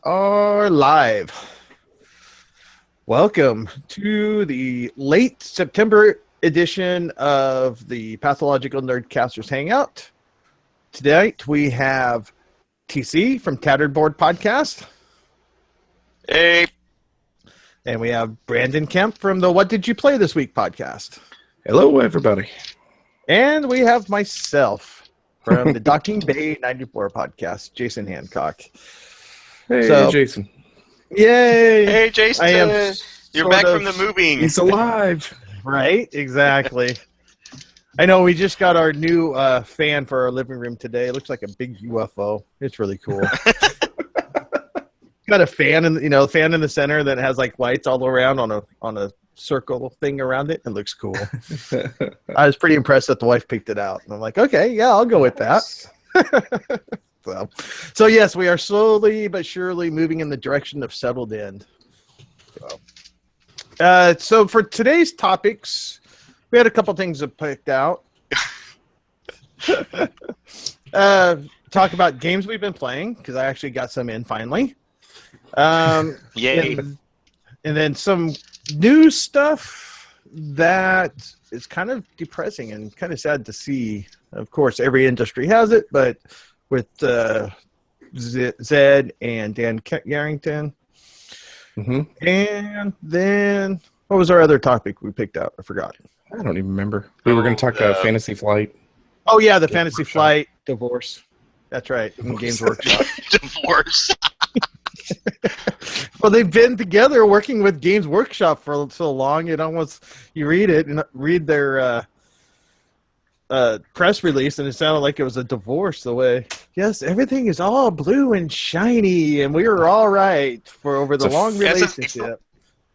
are live. Welcome to the late September edition of the Pathological Nerdcasters Hangout. Tonight we have TC from Tattered Board Podcast. Hey. And we have Brandon Kemp from the What Did You Play This Week podcast. Hello, everybody. And we have myself from the Docking Bay 94 podcast, Jason Hancock. Hey, Jason. Yay! Hey, Jason. You're back from the moving. He's alive. Right? Exactly. I know we just got our new fan for our living room today. It looks like a big UFO. It's really cool. Got a fan in the center that has like lights all around on a circle thing around it. It looks cool. I was pretty impressed that the wife picked it out. And I'm like, okay, yeah, I'll go with that. So yes, we are slowly but surely moving in the direction of settled end. So for today's topics, we had a couple things to picked out. Talk about games we've been playing, because I actually got some in finally. Yay. And then some new stuff that is kind of depressing and kind of sad to see. Of course, every industry has it, but with Zed and Dan Yarrington. Mm-hmm. And then, what was our other topic we picked out? I forgot. I don't even remember. We were going to talk Fantasy Flight. Oh, yeah, the Fantasy Flight divorce. That's right, in Games Workshop. Divorce. Well, they've been together working with Games Workshop for so long, you read it and read their press release, and it sounded like it was a divorce. The way, yes, everything is all blue and shiny, and we were all right for over the long relationship.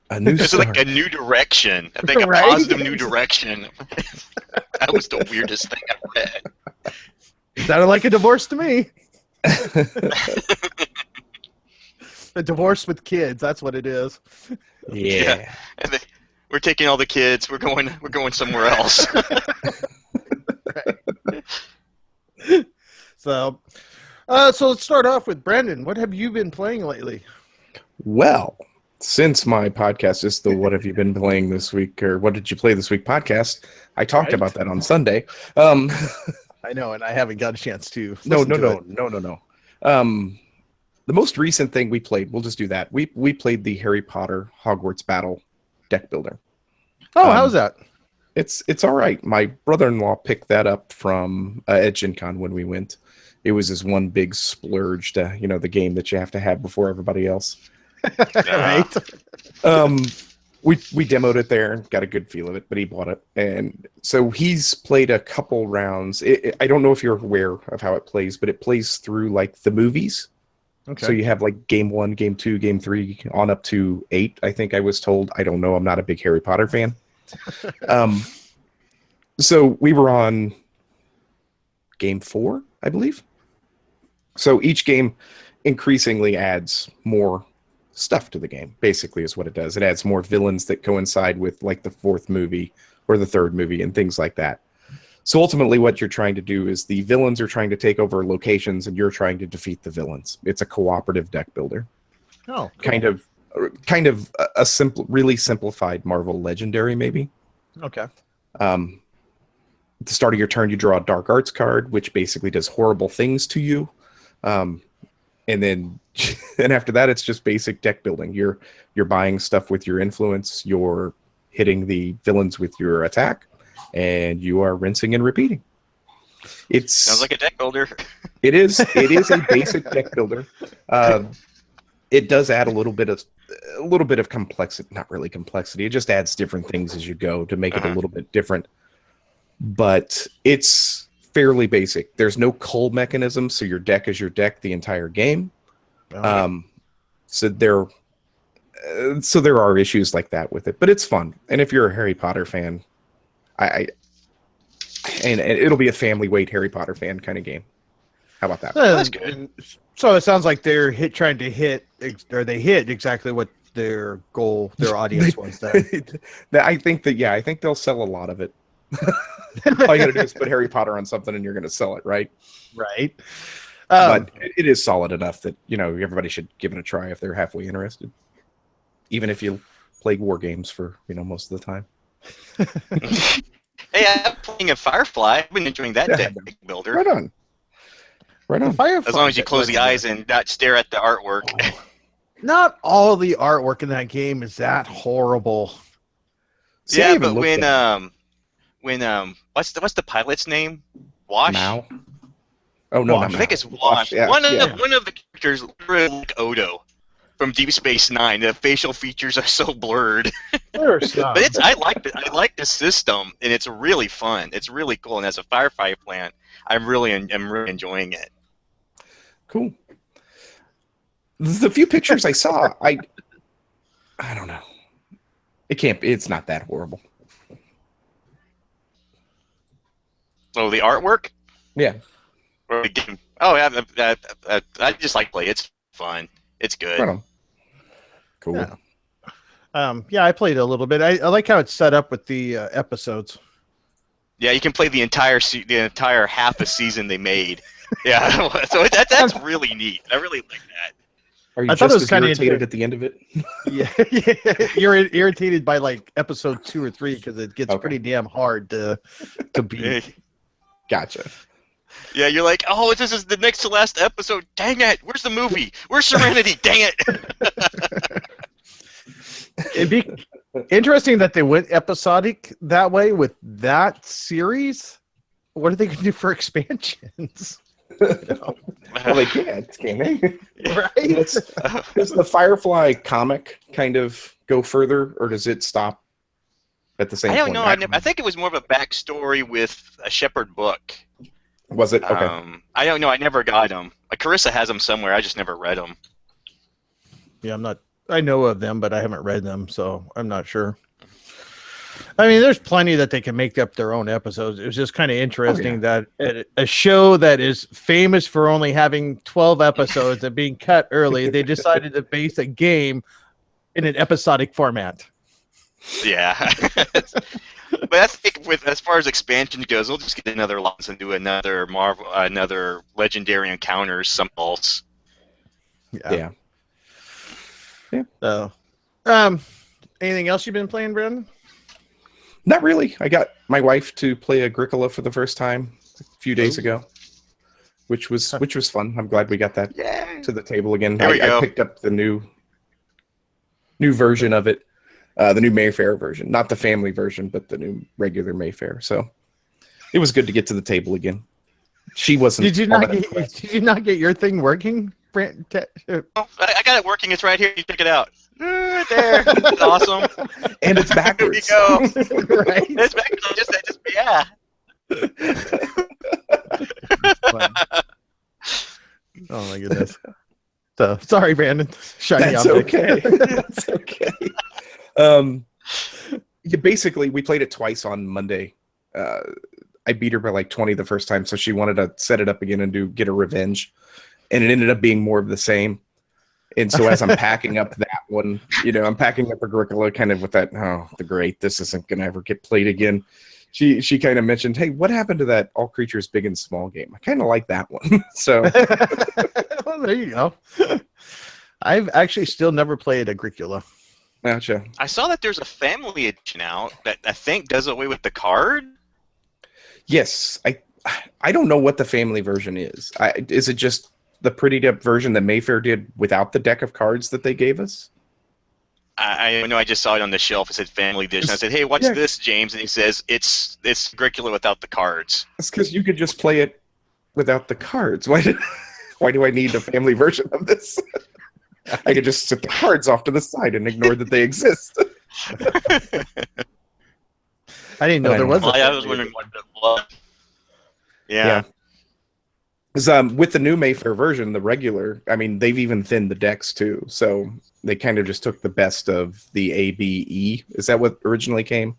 It's like a new direction. I think Right? a positive new direction. That was the weirdest thing I read. It sounded like a divorce to me. A divorce with kids, that's what it is. Yeah. And we're taking all the kids. We're going somewhere else. So let's start off with Brandon. What have you been playing lately? Well, since my podcast is the What Have You Been Playing This Week, or What Did You Play This Week podcast, I talked about that on Sunday. I know, and I haven't got a chance to. No. The most recent thing we played, we'll just do that. We played the Harry Potter Hogwarts Battle deck builder. Oh, how's that? It's all right. My brother-in-law picked that up from at Gen Con when we went. It was this one big splurge to, the game that you have to have before everybody else. Right. We demoed it there and got a good feel of it, but he bought it. And so he's played a couple rounds. I don't know if you're aware of how it plays, but it plays through like the movies. Okay. So you have like game 1, game 2, game 3, on up to 8, I think I was told. I don't know. I'm not a big Harry Potter fan. So we were on game 4, I believe. So each game increasingly adds more stuff to the game, basically, is what it does. It adds more villains that coincide with like the 4th movie or the 3rd movie and things like that. So ultimately what you're trying to do is the villains are trying to take over locations and you're trying to defeat the villains. It's a cooperative deck builder. Oh, cool. Kind of a simple, really simplified Marvel Legendary, maybe. Okay. At the start of your turn, you draw a Dark Arts card, which basically does horrible things to you. And then and after that, it's just basic deck building. You're buying stuff with your influence. You're hitting the villains with your attack. And you are rinsing and repeating. Sounds like a deck builder. It is a basic deck builder. It does add a little bit of complexity. Not really complexity. It just adds different things as you go to make it a little bit different. But it's fairly basic. There's no cull mechanism, so your deck is your deck the entire game. So there are issues like that with it, but it's fun. And if you're a Harry Potter fan, and it'll be a family weight Harry Potter fan kind of game. How about that? That's good. So it sounds like they're trying to hit exactly what their goal, their audience was. I think they'll sell a lot of it. All you gotta do is put Harry Potter on something and you're gonna sell it, right? Right. But it is solid enough that everybody should give it a try if they're halfway interested, even if you play war games for most of the time. Hey, I'm playing a Firefly. I've been enjoying that deck builder. Right on. As long as you close the eyes and not stare at the artwork. Not all the artwork in that game is that horrible. Yeah, but when what's the pilot's name? Wash. Mao? Oh no, Wash. I think it's Wash. Yeah, one of the characters literally like Odo from Deep Space Nine. The facial features are so blurred. There's some. But I like the system, and it's really fun. It's really cool, and as a Firefly plant, I'm really enjoying it. Cool. The few pictures I saw, I don't know. It's not that horrible. Oh, the artwork? Yeah. Or the game? Oh, yeah. I just like play. It's fun. It's good. Right on. Cool. Yeah. I played a little bit. I like how it's set up with the episodes. Yeah, you can play the entire half a season they made. Yeah, so that's really neat. I really like that. Are you I thought just it was as kinda irritated at the end of it? Yeah. You're irritated by like episode 2 or 3 because it gets pretty damn hard to beat. Gotcha. Yeah, you're like, oh, this is the next to last episode. Dang it! Where's the movie? Where's Serenity? Dang it! It'd be interesting that they went episodic that way with that series. What are they going to do for expansions? Well, they can't, can they? Right? Does the Firefly comic kind of go further, or does it stop at the same I don't point? know. I think it was more of a backstory with a Shepherd book. Was it? Okay. I don't know. I never got them. Carissa has them somewhere. I just never read them. Yeah, I know of them, but I haven't read them, so I'm not sure. I mean, there's plenty that they can make up their own episodes. It was just kind of interesting that a show that is famous for only having 12 episodes and being cut early, they decided to base a game in an episodic format. Yeah. But I think as far as expansion goes, we'll just get another license and do another another Legendary Encounters, something else. Yeah. So, anything else you've been playing, Brandon? Not really. I got my wife to play Agricola for the first time a few days ago, which was fun. I'm glad we got that to the table again. I picked up the new version of it, the new Mayfair version, not the family version, but the new regular Mayfair. So it was good to get to the table again. She wasn't. Did you not get your thing working, Brent? I got it working. It's right here. You check it out. Right there. It's awesome. And it's backwards. There you go. Right? It's backwards. Yeah. Oh my goodness. So sorry, Brandon. Shiny That's object. okay. That's okay. Basically, we played it twice on Monday. I beat her by like 20 the first time, so she wanted to set it up again and get a revenge. And it ended up being more of the same. And so as I'm packing up that one, I'm packing up Agricola kind of with that, this isn't going to ever get played again. She kind of mentioned, hey, what happened to that All Creatures Big and Small game? I kind of like that one. So well, there you go. I've actually still never played Agricola. Gotcha. I saw that there's a family edition out that I think does away with the card. Yes. I don't know what the family version is. Is it just the prettied up version that Mayfair did without the deck of cards that they gave us? I know. I just saw it on the shelf. It said family edition. I said, "Hey, what's this, James?" And he says, "It's Agricola without the cards." It's because you could just play it without the cards. Why do I need a family version of this? I could just set the cards off to the side and ignore that they exist. I didn't know there was. I was wondering what that was. Yeah. Because with the new Mayfair version, the regular, I mean, they've even thinned the decks too. So they kind of just took the best of the ABE. Is that what originally came?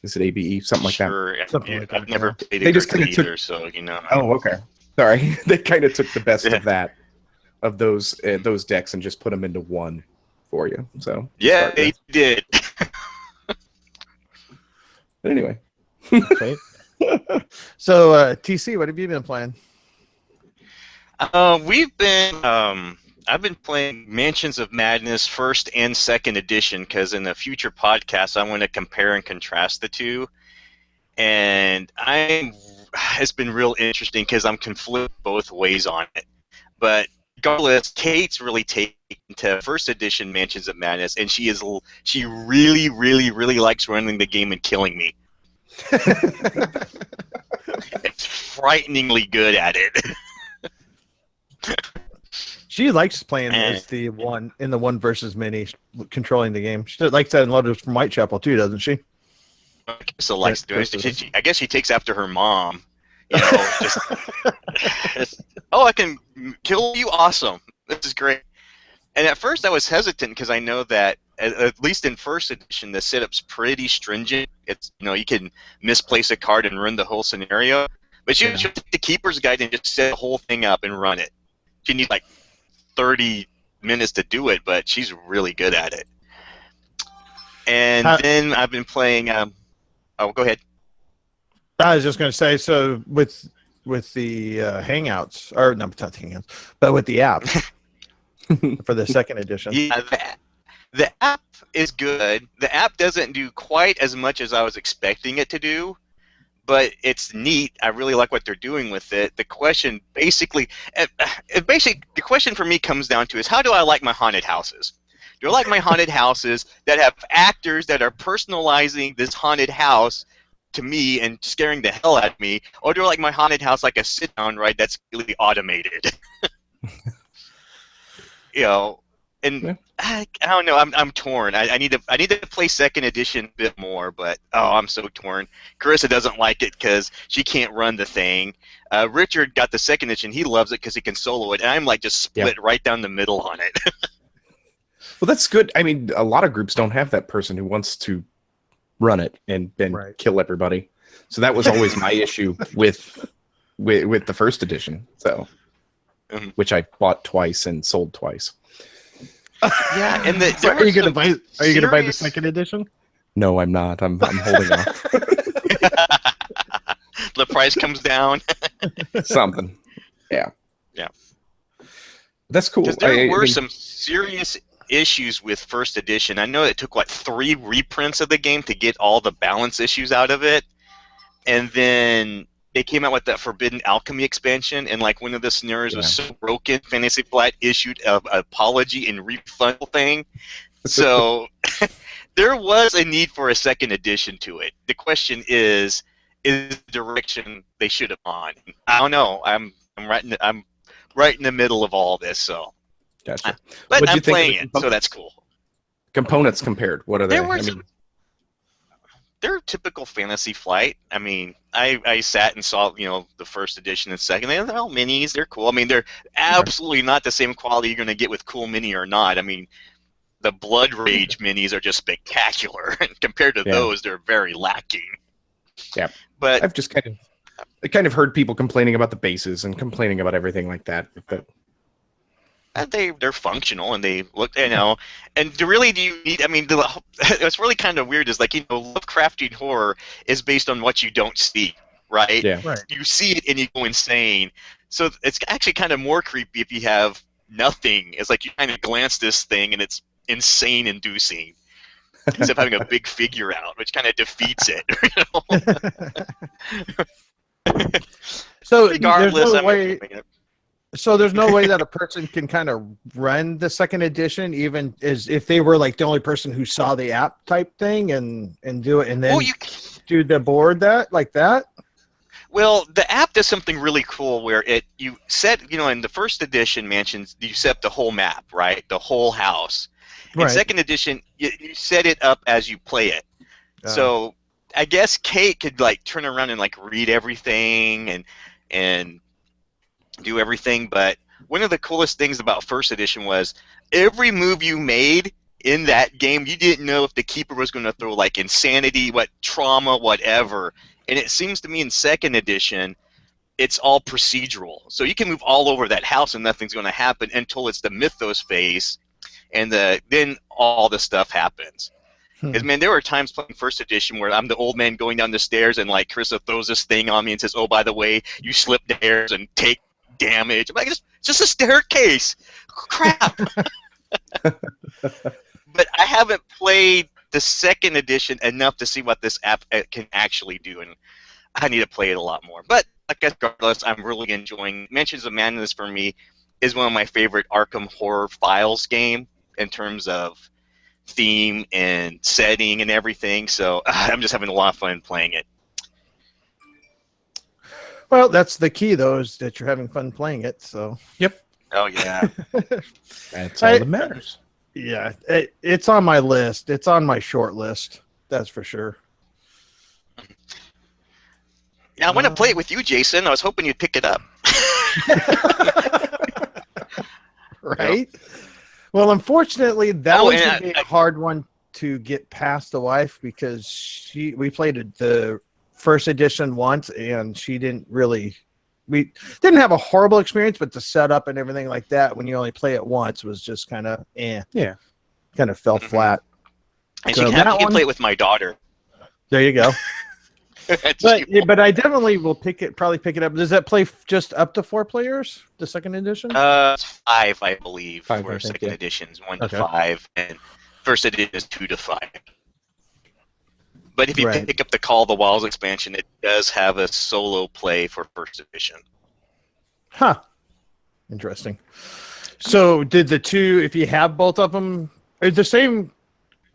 Is it ABE? Something like that. Something like that. I've never played They just either, kinda took- so Oh, okay. Sorry. They kind of took the best of that, of those decks, and just put them into one for you. So yeah, they did. But anyway. Okay. So, TC, what have you been playing? I've been playing Mansions of Madness first and second edition because in a future podcast I want to compare and contrast the two, and it's been real interesting because I'm conflicted both ways on it. But regardless, Kate's really taken to first edition Mansions of Madness, and she really, really, really likes running the game and killing me. It's frighteningly good at it. She likes playing as the one in the one versus many, controlling the game. She likes that in Lotus from Whitechapel too, doesn't she? So likes doing it. I guess she takes after her mom. You know, I can kill you. Awesome. This is great. And at first I was hesitant because I know that at least in first edition the setup's pretty stringent. It's you can misplace a card and ruin the whole scenario. But she'll take the keeper's guide and just set the whole thing up and run it. She needs like 30 minutes to do it, but she's really good at it. And then I've been playing. Oh, go ahead. I was just going to say, so with the Hangouts, or no, not Hangouts, but with the app for the second edition. Yeah, the app is good. The app doesn't do quite as much as I was expecting it to do, but it's neat. I really like what they're doing with it. The question basically, the question for me comes down to is how do I like my haunted houses? Do I like my haunted houses that have actors that are personalizing this haunted house to me and scaring the hell out of me, or do I like my haunted house like a sit-down ride that's really automated? And I don't know. I'm torn. I need to play second edition a bit more, but I'm so torn. Carissa doesn't like it because she can't run the thing. Richard got the second edition. He loves it because he can solo it, and I'm like just split right down the middle on it. Well, that's good. I mean, a lot of groups don't have that person who wants to run it and kill everybody. So that was always my issue with the first edition. So, which I bought twice and sold twice. Yeah, and so are you gonna buy the second edition? No, I'm not. I'm holding off. The price comes down. Something. Yeah. Yeah. That's cool. There were some serious issues with first edition. I know it took 3 reprints of the game to get all the balance issues out of it, and then they came out with that Forbidden Alchemy expansion, and one of the scenarios was so broken, Fantasy Flight issued an apology and refund thing. So there was a need for a second edition to it. The question is the direction they should have gone. I don't know. I'm right in the middle of all this, so. Gotcha. But I'm playing it, so that's cool. Components compared, what are they? They're typical Fantasy Flight. I mean, I sat and saw the first edition and second. They're all minis. They're cool. I mean, they're absolutely not the same quality you're going to get with Cool Mini or not. I mean, the Blood Rage minis are just spectacular, and compared to those, they're very lacking. Yeah, but I've just kind of heard people complaining about the bases and complaining about everything like that. But they're functional and they look, and really do you need? I mean, what's really kind of weird is Lovecraftian horror is based on what you don't see, right? Yeah. Right. You see it and you go insane. So it's actually kind of more creepy if you have nothing. It's like you kind of glance this thing and it's insane-inducing. Instead of having a big figure out, which kind of defeats it. So regardless, there's no way that a person can kind of run the second edition, even as if they were the only person who saw the app type thing and do it, and then do the board like that. Well, the app does something really cool where you set, in the first edition Mansions, you set up the whole map, right? The whole house. In second edition, you set it up as you play it. So I guess Kate could turn around and read everything and do everything, but one of the coolest things about first edition was every move you made in that game, you didn't know if the keeper was going to throw insanity, trauma, whatever. And it seems to me in second edition, it's all procedural. So you can move all over that house and nothing's going to happen until it's the Mythos phase, and then all the stuff happens. Because, man, there were times playing first edition where I'm the old man going down the stairs and Carissa throws this thing on me and says, oh, by the way, you slip the stairs and take damage. I'm like, it's just a staircase. Crap. But I haven't played the second edition enough to see what this app can actually do, and I need to play it a lot more. But regardless, I'm really enjoying. Mansions of Madness for me is one of my favorite Arkham Horror Files game in terms of theme and setting and everything. So I'm just having a lot of fun playing it. Well, that's the key, though, is that you're having fun playing it. So. Yep. Oh yeah. That's all that matters. Yeah, it's on my list. It's on my short list. That's for sure. Yeah, I want to play it with you, Jason. I was hoping you'd pick it up. Right? Well, unfortunately, that was a hard one to get past the wife because we played the first edition once, and she didn't really. We didn't have a horrible experience, but the setup and everything like that, when you only play it once, was just kind of Yeah, kind of fell flat. And so you can play it with my daughter. There you go. But I definitely will probably pick it up. Does that play just up to 4 players? The second edition? It's 5, I believe, 5, for I think, second yeah. editions, 1 to 5, and first edition is 2 to 5. But if you pick up the Call of the Walls expansion, it does have a solo play for first edition. Huh. Interesting. So did the two, if you have both of them, are the same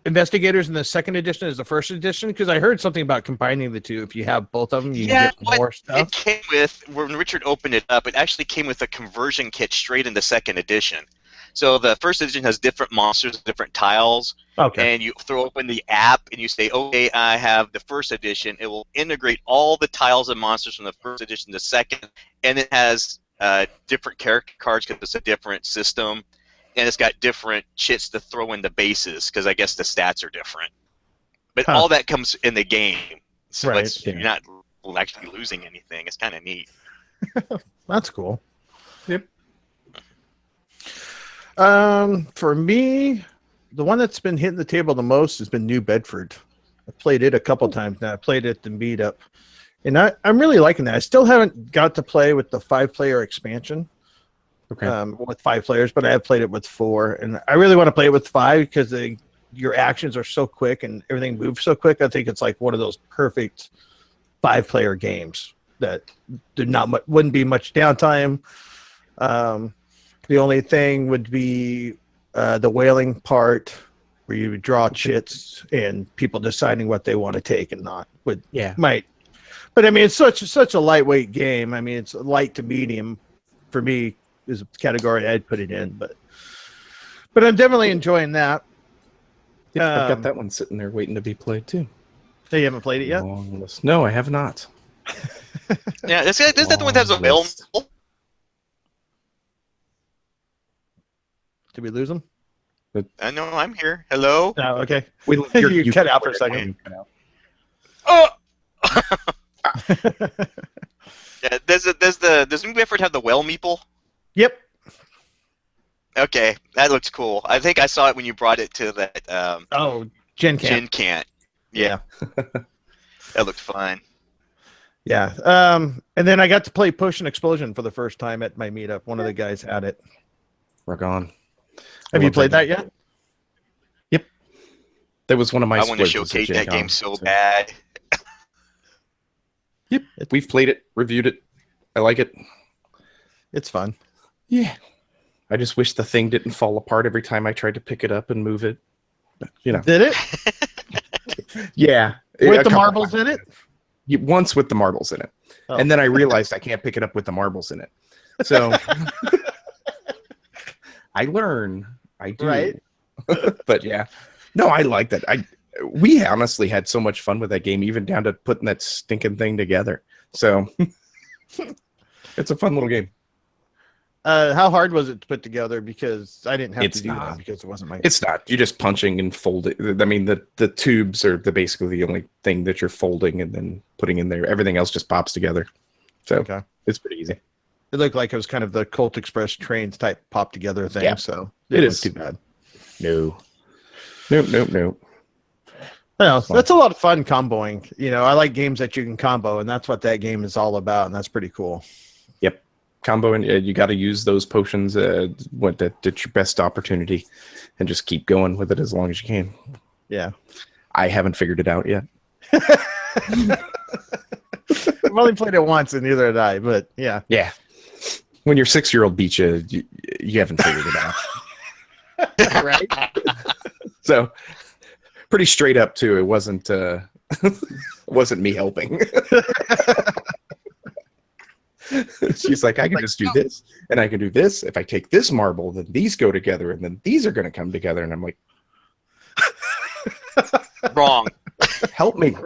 investigators in the second edition as the first edition? Because I heard something about combining the two. If you have both of them, you can get more stuff. It came with, when Richard opened it up, it actually came with a conversion kit straight into second edition. So the first edition has different monsters, different tiles. Okay. And you throw open the app and you say, okay, I have the first edition. It will integrate all the tiles and monsters from the first edition to second. And it has different character cards because it's a different system. And it's got different chits to throw in the bases because I guess the stats are different. But all that comes in the game. So you're not actually losing anything. It's kind of neat. That's cool. Yep. For me, the one that's been hitting the table the most has been New Bedford. I played it a couple times now. I played it at the meetup. And I'm really liking that. I still haven't got to play with the 5-player expansion with 5 players, but I have played it with 4. And I really want to play it with 5 because your actions are so quick and everything moves so quick. I think it's like one of those perfect 5-player games that wouldn't be much downtime. The only thing would be the whaling part where you would draw chits and people deciding what they want to take and not. But I mean, it's such a lightweight game. I mean, it's light to medium for me is a category I'd put it in. But I'm definitely enjoying that. Yeah, I've got that one sitting there waiting to be played too. So you haven't played it yet? No, I have not. Yeah, isn't that the one that has a whale? Did we lose him? No, I'm here. Hello? Oh, okay. You cut out for a second. Oh! Yeah, does New Bedford have the whale meeple? Yep. Okay, that looks cool. I think I saw it when you brought it to that. Gen Camp. Gen Camp. Yeah. That looked fun. Yeah. And then I got to play Potion Explosion for the first time at my meetup. One of the guys had it. Rock on. Have you played that yet? Yep. That was one of my. I want to showcase that game so bad. Yep. We've played it, reviewed it. I like it. It's fun. Yeah. I just wish the thing didn't fall apart every time I tried to pick it up and move it. But, Did it? Yeah. With the marbles in it? Once with the marbles in it. Oh. And then I realized I can't pick it up with the marbles in it. So I learn. I do. Right. But yeah. No, I like that. We honestly had so much fun with that game, even down to putting that stinking thing together. So it's a fun little game. How hard was it to put together? Because I didn't have to do that because it wasn't my. It's not. You're just punching and folding. I mean, the tubes are basically the only thing that you're folding and then putting in there. Everything else just pops together. So it's pretty easy. It looked like it was kind of the Colt Express trains type pop together thing. Yeah. So it is too bad. No. Well, that's a lot of fun comboing. I like games that you can combo, and that's what that game is all about, and that's pretty cool. Yep. combo, and you got to use those potions at your best opportunity, and just keep going with it as long as you can. Yeah. I haven't figured it out yet. I've only played it once, and neither had I. But yeah. Yeah. When your 6-year-old beats you, you haven't figured it out. Right. So pretty straight up too. It wasn't wasn't me helping. She's like, I can just do this, and I can do this. If I take this marble, then these go together, and then these are going to come together. And I'm like, Wrong. help me.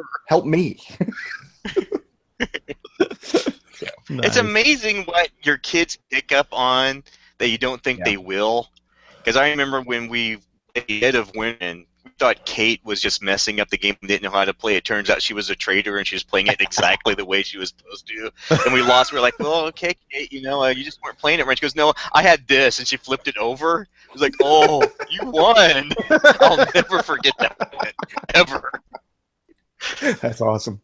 Nice. It's amazing what your kids pick up on that you don't think they will. Because I remember when we ahead of winning, we thought Kate was just messing up the game and didn't know how to play. It turns out she was a traitor and she was playing it exactly the way she was supposed to. And we lost. We're like, well, okay, Kate, you just weren't playing it right. She goes, no, I had this, and she flipped it over. It was like, oh, you won. I'll never forget that ever. That's awesome.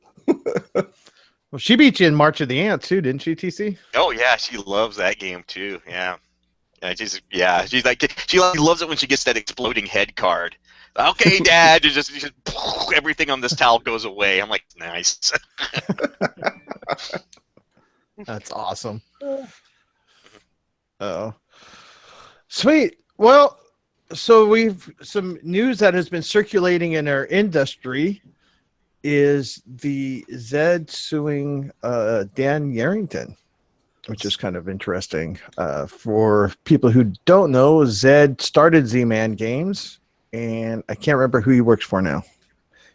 Well, she beat you in March of the Ants too, didn't she, TC? Oh yeah, she loves that game too. Yeah. She's like she loves it when she gets that exploding head card. Okay, Dad, just everything on this towel goes away. I'm like, nice. That's awesome. Oh, sweet. Well, so we've some news that has been circulating in our industry is the Zed suing Dan Yarrington, which is kind of interesting. For people who don't know, Zed started Z-Man Games, and I can't remember who he works for now.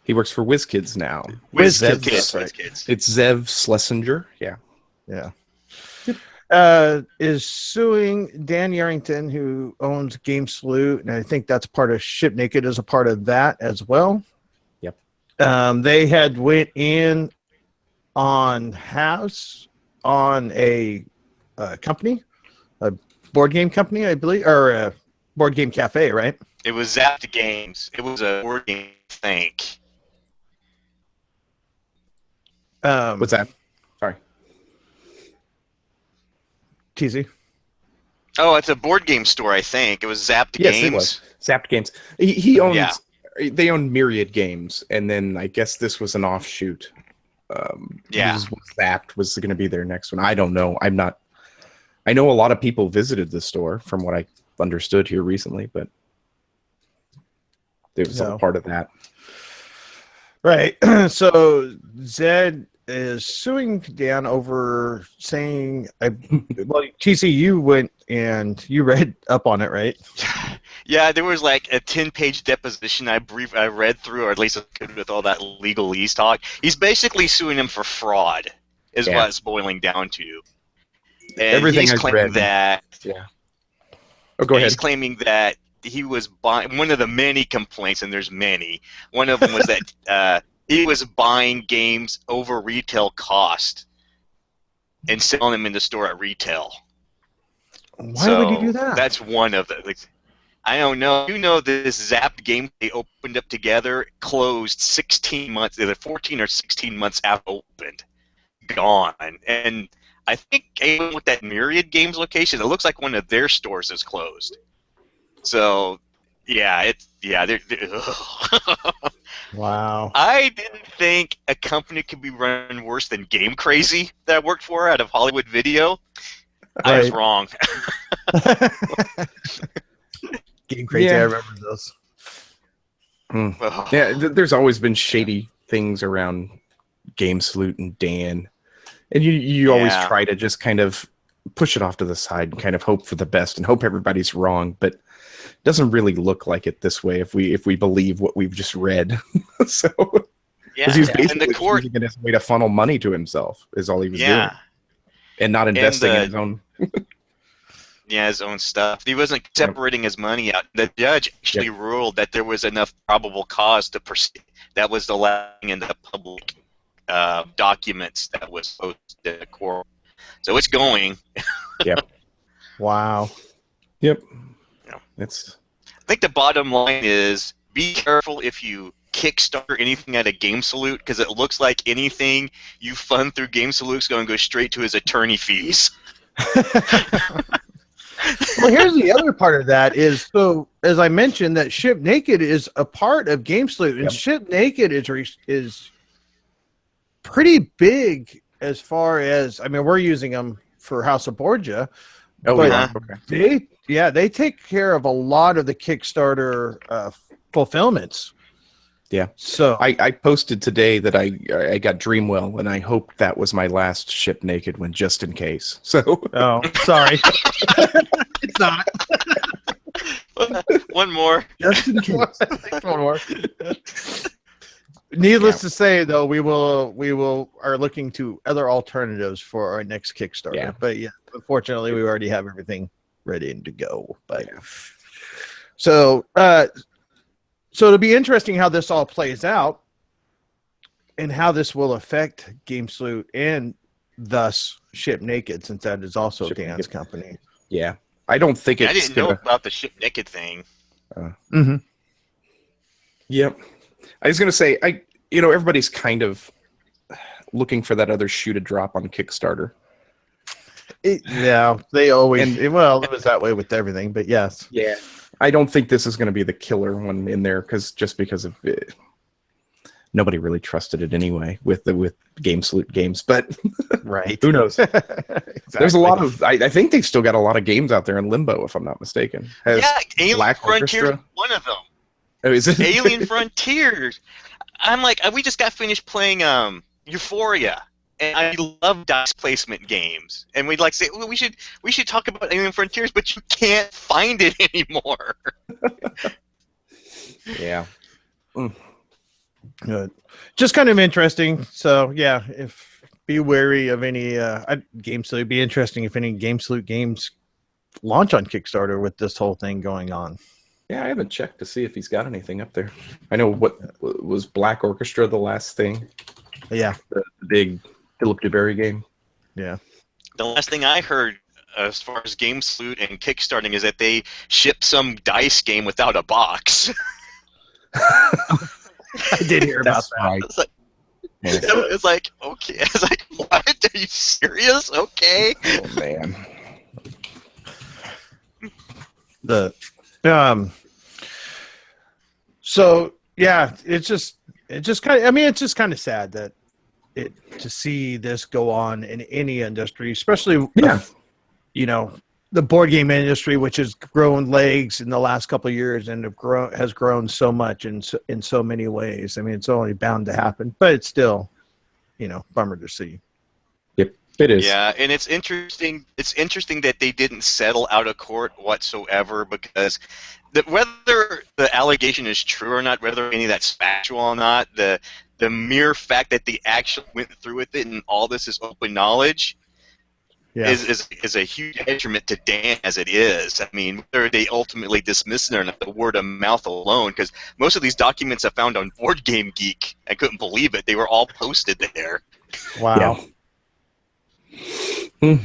He works for WizKids now. WizKids. It's Zev Schlesinger. Yeah. Yeah. Is suing Dan Yarrington, who owns Game Salute, and I think that's part of Ship Naked is a part of that as well. Yep. They had went in on a company, a board game company, I believe, or a board game cafe, right? It was Zapped Games. It was a board game, I think. What's that? Sorry. TZ. Oh, it's a board game store, I think. It was Zapped Games. Yes, it was. Zapped Games. He owns. Yeah. They own Myriad Games, and then I guess this was an offshoot. Zapped was going to be their next one. I don't know. I know a lot of people visited the store, from what I understood here recently, but it was all part of that. Right. So Zed is suing Dan over saying, well, TC, you went and you read up on it, right? Yeah, there was like a 10-page deposition I read through, or at least with all that legalese talk. He's basically suing him for fraud, is what it's boiling down to. And everything he's claiming that. Yeah. Oh, go ahead. He's claiming that he was buying one of the many complaints, and there's many. One of them was that he was buying games over retail cost and selling them in the store at retail. Why would he do that? That's one of the. I don't know. You know, this Zapped game they opened up together closed 16 months, either 14 or 16 months after it opened. Gone. And I think even with that Myriad Games location, it looks like one of their stores is closed. So, they're wow. I didn't think a company could be run worse than Game Crazy that I worked for out of Hollywood Video. Right. I was wrong. Game Crazy, I remember those. Yeah, there's always been shady things around Game Salute and Dan. And you always try to just kind of push it off to the side and kind of hope for the best and hope everybody's wrong, but it doesn't really look like it this way if we believe what we've just read. So he's basically using it as a way to funnel money to himself is all he was doing. And not investing in his own his own stuff. He wasn't separating his money out. The judge actually ruled that there was enough probable cause to proceed. That was the last thing in the public documents that was posted in the court. So it's going. Yep. Wow. Yep. Yeah. I think the bottom line is be careful if you Kickstarter anything at a Game Salute, because it looks like anything you fund through Game Salute is going to go straight to his attorney fees. Well, here's the other part of that is, so as I mentioned, that Ship Naked is a part of GameSloot, and Ship Naked is pretty big as far as, I mean, we're using them for House of Borgia. Oh, but okay. they take care of a lot of the Kickstarter fulfillments. Yeah. So I posted today that I got Dreamwell, and I hoped that was my last Ship Naked one, just in case. So. Oh, sorry. It's not. One more. Just in case. One more. Needless to say, though, we are looking to other alternatives for our next Kickstarter. Yeah. But yeah, unfortunately, we already have everything ready to go. But so it'll be interesting how this all plays out, and how this will affect GameSloot and thus Ship Naked, since that is also Dan's company. Yeah, I don't think it's. I didn't know about the Ship Naked thing. Yep. I was gonna say, everybody's kind of looking for that other shoe to drop on Kickstarter. Yeah, they always. It was that way with everything, but yes. Yeah. I don't think this is going to be the killer one in there, because of it. Nobody really trusted it anyway with GameSloot games, but right. Who knows? Exactly. There's a lot of. I think they've still got a lot of games out there in limbo, if I'm not mistaken. Alien Black Frontier Orchestra one of them. Oh, is it? Alien Frontiers. I'm like, we just got finished playing Euphoria, and I love dice placement games, and we'd like to say, well, we should talk about Alien Frontiers, but you can't find it anymore. Yeah. Good. Just kind of interesting. So yeah, be wary of any GameSloot. It'd be interesting if any GameSloot games launch on Kickstarter with this whole thing going on. Yeah, I haven't checked to see if he's got anything up there. I know what was Black Orchestra the last thing. Yeah, the big Philip DeBerry game. Yeah. The last thing I heard as far as GameSloot and Kickstarting is that they ship some dice game without a box. I did hear about that. Right. It's like, okay. It's like, what? Are you serious? Okay. Oh man. So yeah, it's just kind of. I mean, it's just kind of sad that to see this go on in any industry, especially the board game industry, which has grown legs in the last couple of years and has grown so much in so many ways. I mean, it's only bound to happen, but it's still, bummer to see. Yep, it is. Yeah, and it's interesting. It's interesting that they didn't settle out of court whatsoever, because whether the allegation is true or not, whether any of that's factual or not, the mere fact that they actually went through with it and all this is open knowledge. Yeah. Is a huge detriment to Dan as it is. I mean, whether they ultimately dismiss it or not, the word of mouth alone, because most of these documents I found on Board Game Geek. I couldn't believe it. They were all posted there. Wow. Yeah.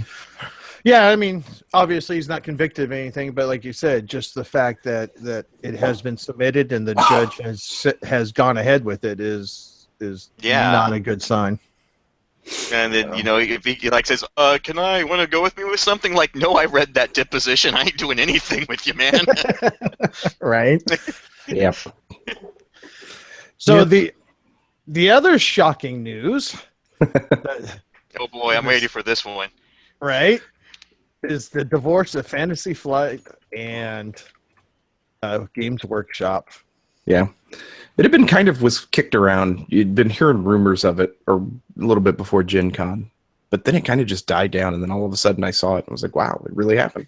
Yeah, I mean, obviously he's not convicted of anything, but like you said, just the fact that it has been submitted and the judge has gone ahead with it is not a good sign. And then, if he says, can I want to go with me with something? Like, no, I read that deposition. I ain't doing anything with you, man. Right? Yep. So the other shocking news. Oh boy, I'm ready for this one. Right? Is the divorce of Fantasy Flight and Games Workshop. Yeah. It had been was kicked around. You'd been hearing rumors of it or a little bit before Gen Con, but then it kind of just died down, and then all of a sudden I saw it and was like, wow, it really happened.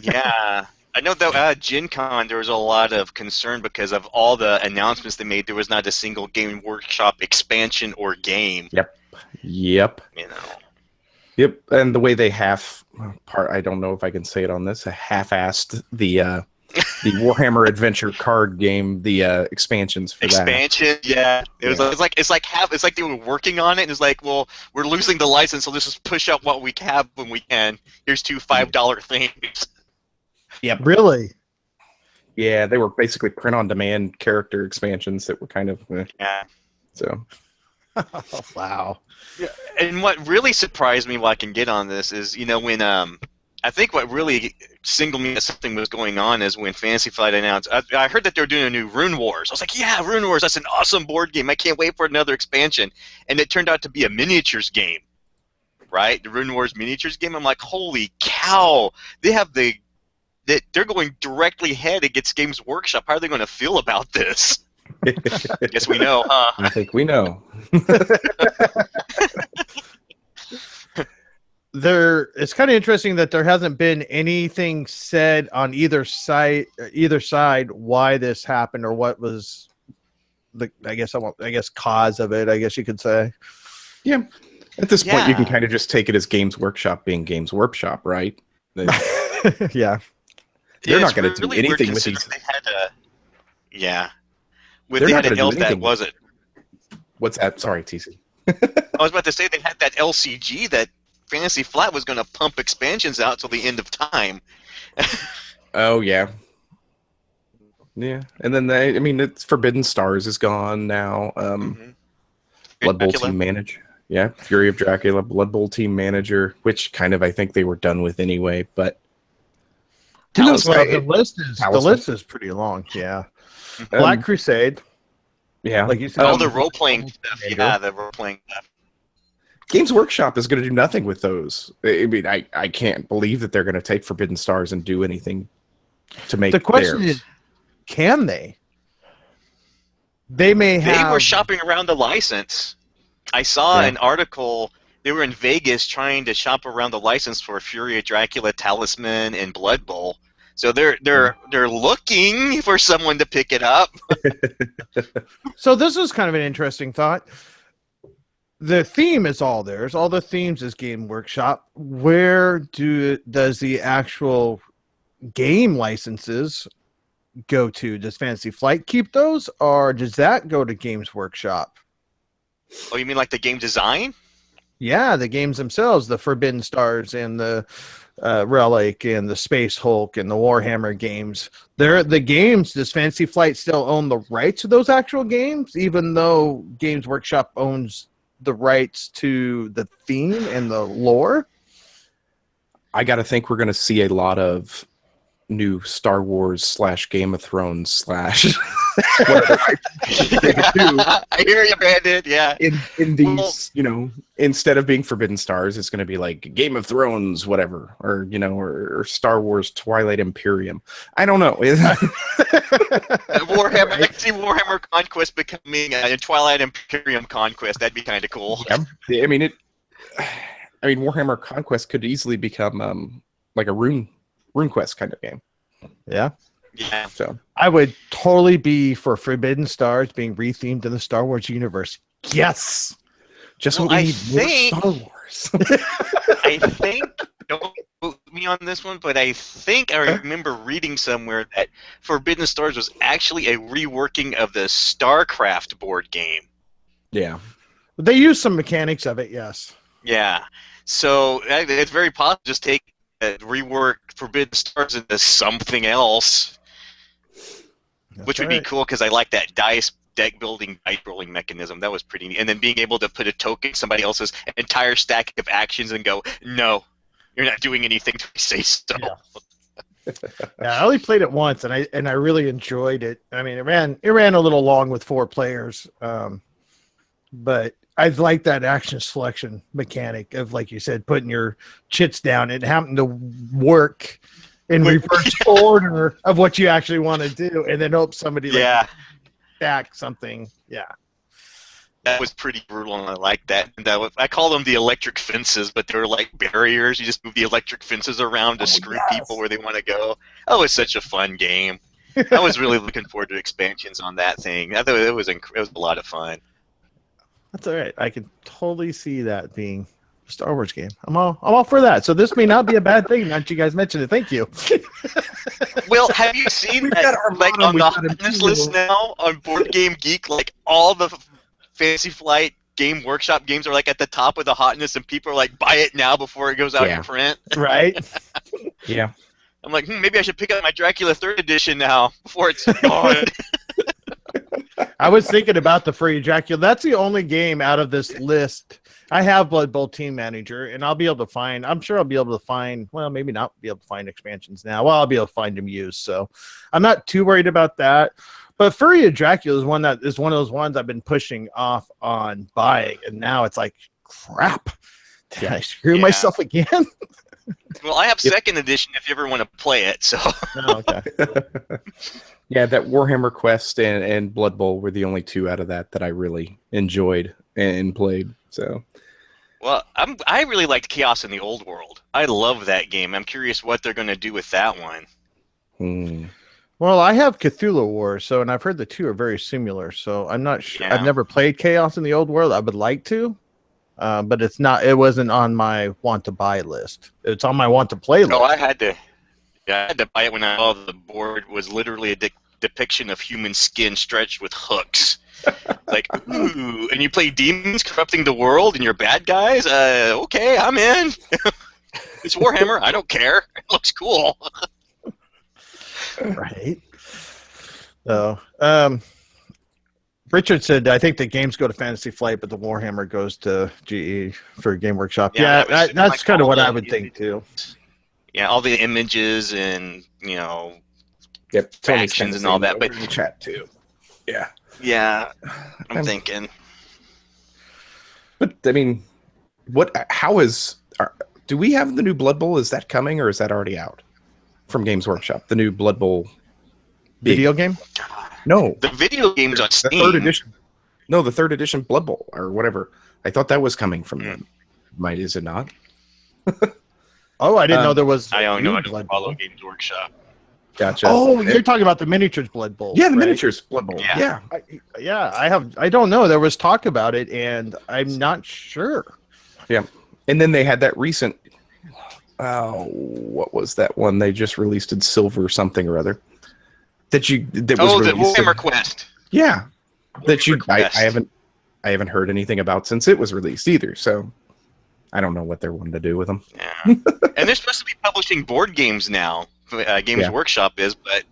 Yeah. I know that Gen Con, there was a lot of concern because of all the announcements they made. There was not a single Game Workshop expansion or game. Yep. Yep, and the way they I don't know if I can say it on this, half-assed the Warhammer Adventure card game, the expansions for that. Yeah. It's like they were working on it, and it's like, well, we're losing the license, so let's just push out what we have when we can. Here's two $5 things. Yep. Really? Yeah, they were basically print-on-demand character expansions that were kind of yeah. So Oh, wow. Yeah, and what really surprised me, while I can get on this, is when I think what really singled me that something was going on is when Fantasy Flight announced. I heard that they were doing a new Rune Wars. I was like, yeah, Rune Wars, that's an awesome board game. I can't wait for another expansion. And it turned out to be a miniatures game, right? The Rune Wars miniatures game. I'm like, holy cow! They're going directly head against Games Workshop. How are they going to feel about this? Guess we know, huh? I think we know. It's kind of interesting that there hasn't been anything said on either side why this happened or what was the cause of it, I guess you could say. Yeah. At this point, you can kind of just take it as Games Workshop being Games Workshop, right? Yeah. They're not going to do anything with these. They had an LCG, was it? What's that? Sorry, TC. I was about to say they had that LCG that Fantasy Flight was going to pump expansions out till the end of time. Oh, yeah. Yeah. And then it's Forbidden Stars is gone now. Blood Bowl Team Manager. Yeah. Fury of Dracula, Blood Bowl Team Manager, which kind of I think they were done with anyway, but the list is pretty long, yeah. Black Crusade. Yeah. Like you said, all the role-playing stuff. Yeah, the role-playing stuff. Games Workshop is going to do nothing with those. I mean, I can't believe that they're going to take Forbidden Stars and do anything to make the question theirs. Is, can they? They were shopping around the license. I saw an article. They were in Vegas trying to shop around the license for Fury of Dracula, Talisman, and Blood Bowl. So they're looking for someone to pick it up. So this is kind of an interesting thought. The theme is all theirs. All the themes is Game Workshop. Where does the actual game licenses go to? Does Fantasy Flight keep those, or does that go to Games Workshop? Oh, you mean like the game design? Yeah, the games themselves, the Forbidden Stars and the Relic and the Space Hulk and the Warhammer games. They're the games. Does Fantasy Flight still own the rights to those actual games, even though Games Workshop owns the rights to the theme and the lore? I got to think we're going to see a lot of new Star Wars / Game of Thrones / I hear you, Brandon. Yeah. In these, instead of being Forbidden Stars, it's going to be like Game of Thrones, whatever, or or Star Wars Twilight Imperium. I don't know. Warhammer. I see Warhammer Conquest becoming a Twilight Imperium Conquest. That'd be kind of cool. Yeah. I mean, Warhammer Conquest could easily become like a Rune Quest kind of game. Yeah. Yeah. So I would totally be for Forbidden Stars being rethemed in the Star Wars universe. Yes. Just what we need, more Star Wars. I think, don't quote me on this one, but I think I remember reading somewhere that Forbidden Stars was actually a reworking of the StarCraft board game. Yeah. They used some mechanics of it, yes. Yeah. So it's very possible just take rework Forbidden Stars into something else. Which would be cool because I like that deck building, dice rolling mechanism. That was pretty neat. And then being able to put a token in somebody else's entire stack of actions and go, no, you're not doing anything till we say so. Yeah. I only played it once, and I really enjoyed it. I mean, it ran a little long with 4 players, but I like that action selection mechanic of, like you said, putting your chits down. It happened to work in reverse order of what you actually want to do, and then hope somebody stack something. Yeah. That was pretty brutal, and I like that. And I call them the electric fences, but they're like barriers. You just move the electric fences around to screw people where they want to go. Oh, it's such a fun game. I was really looking forward to expansions on that thing. I thought it was a lot of fun. That's all right. I can totally see that being a Star Wars game. I'm all for that. So this may not be a bad thing. Now that you guys mentioned it, thank you. Well, have you seen that? Like on the hotness list now on Board Game Geek, like all the Fantasy Flight Game Workshop games are like at the top of the hotness, and people are like, buy it now before it goes out in print. Right? Yeah. I'm like, maybe I should pick up my Dracula 3rd edition now before it's gone. I was thinking about the Furry Dracula. That's the only game out of this list. I have Blood Bowl Team Manager, and I'll be able to find. I'm sure I'll be able to find. Well, maybe not be able to find expansions now. Well, I'll be able to find them used, so I'm not too worried about that. But Furry Dracula is one of those ones I've been pushing off on buying, and now it's like, crap. Did I screw myself again? Well, I have second edition if you ever want to play it. So. Oh, okay. Yeah, that Warhammer Quest and Blood Bowl were the only two out of that I really enjoyed and played. So. Well, I really liked Chaos in the Old World. I love that game. I'm curious what they're going to do with that one. Well, I have Cthulhu Wars, and I've heard the two are very similar. So I'm not sure. Yeah. I've never played Chaos in the Old World. I would like to. But it's not. It wasn't on my want to buy list. It's on my want to play list. Oh, I had to buy it when I saw the board was literally a depiction of human skin stretched with hooks. Like, ooh, and you play demons corrupting the world, and you're bad guys. Okay, I'm in. It's Warhammer. I don't care. It looks cool. Right. So, Richard said, I think the games go to Fantasy Flight, but the Warhammer goes to GE for Game Workshop. Yeah, that's kind of what I would think, too. Yeah, all the images and, factions and all that. But in the chat, too. Yeah. Yeah, I'm thinking. But, I mean, do we have the new Blood Bowl? Is that coming, or is that already out from Games Workshop? The new Blood Bowl video game? No. The video game's on Steam. The third edition. No, the third edition Blood Bowl or whatever. I thought that was coming from them. Is it not? Oh, I didn't know there was. I don't know. I don't follow Games Workshop. Gotcha. Oh, you're talking about the miniatures Blood Bowl. Yeah, the miniatures Blood Bowl. Yeah. I don't know. There was talk about it, and I'm not sure. Yeah. And then they had that recent. What was that one they just released in silver something or other? The Warhammer Quest. Yeah, Warhammer I haven't heard anything about since it was released either. So I don't know what they're wanting to do with them. Yeah. And they're supposed to be publishing board games now. Games Workshop is, but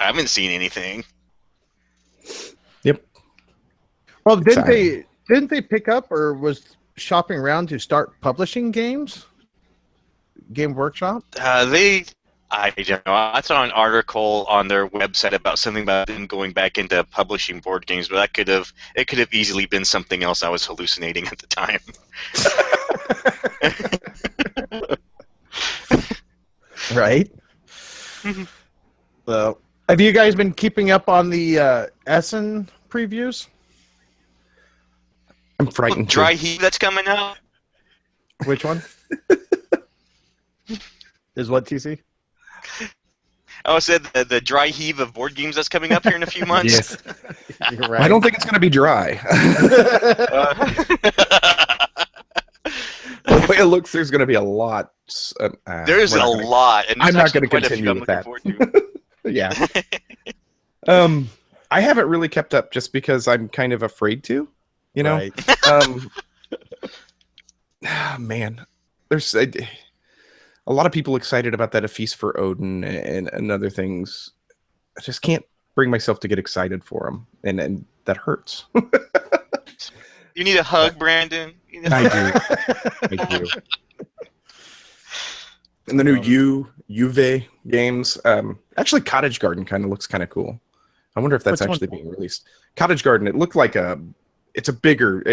I haven't seen anything. Yep. Well, didn't they pick up or was shopping around to start publishing games? Game Workshop. I don't know. I saw an article on their website about something about them going back into publishing board games, but it could have easily been something else I was hallucinating at the time. Right. So, have you guys been keeping up on the Essen previews? I'm frightened. Dry Heat that's coming out. Which one? Is what, TC? I said the dry heave of board games that's coming up here in a few months. Yes. You're right. I don't think it's going to be dry. The way it looks, there's going to be a lot. There's a lot. And I'm not going to continue with that. Yeah. I haven't really kept up just because I'm kind of afraid to, Right. Man, there's a lot of people excited about that A Feast for Odin and other things. I just can't bring myself to get excited for them, and that hurts. You need a hug, Brandon. I do. And the new Juve games. Actually, Cottage Garden kind of looks kind of cool. I wonder if that's actually being released. Cottage Garden. It looked like it's a bigger.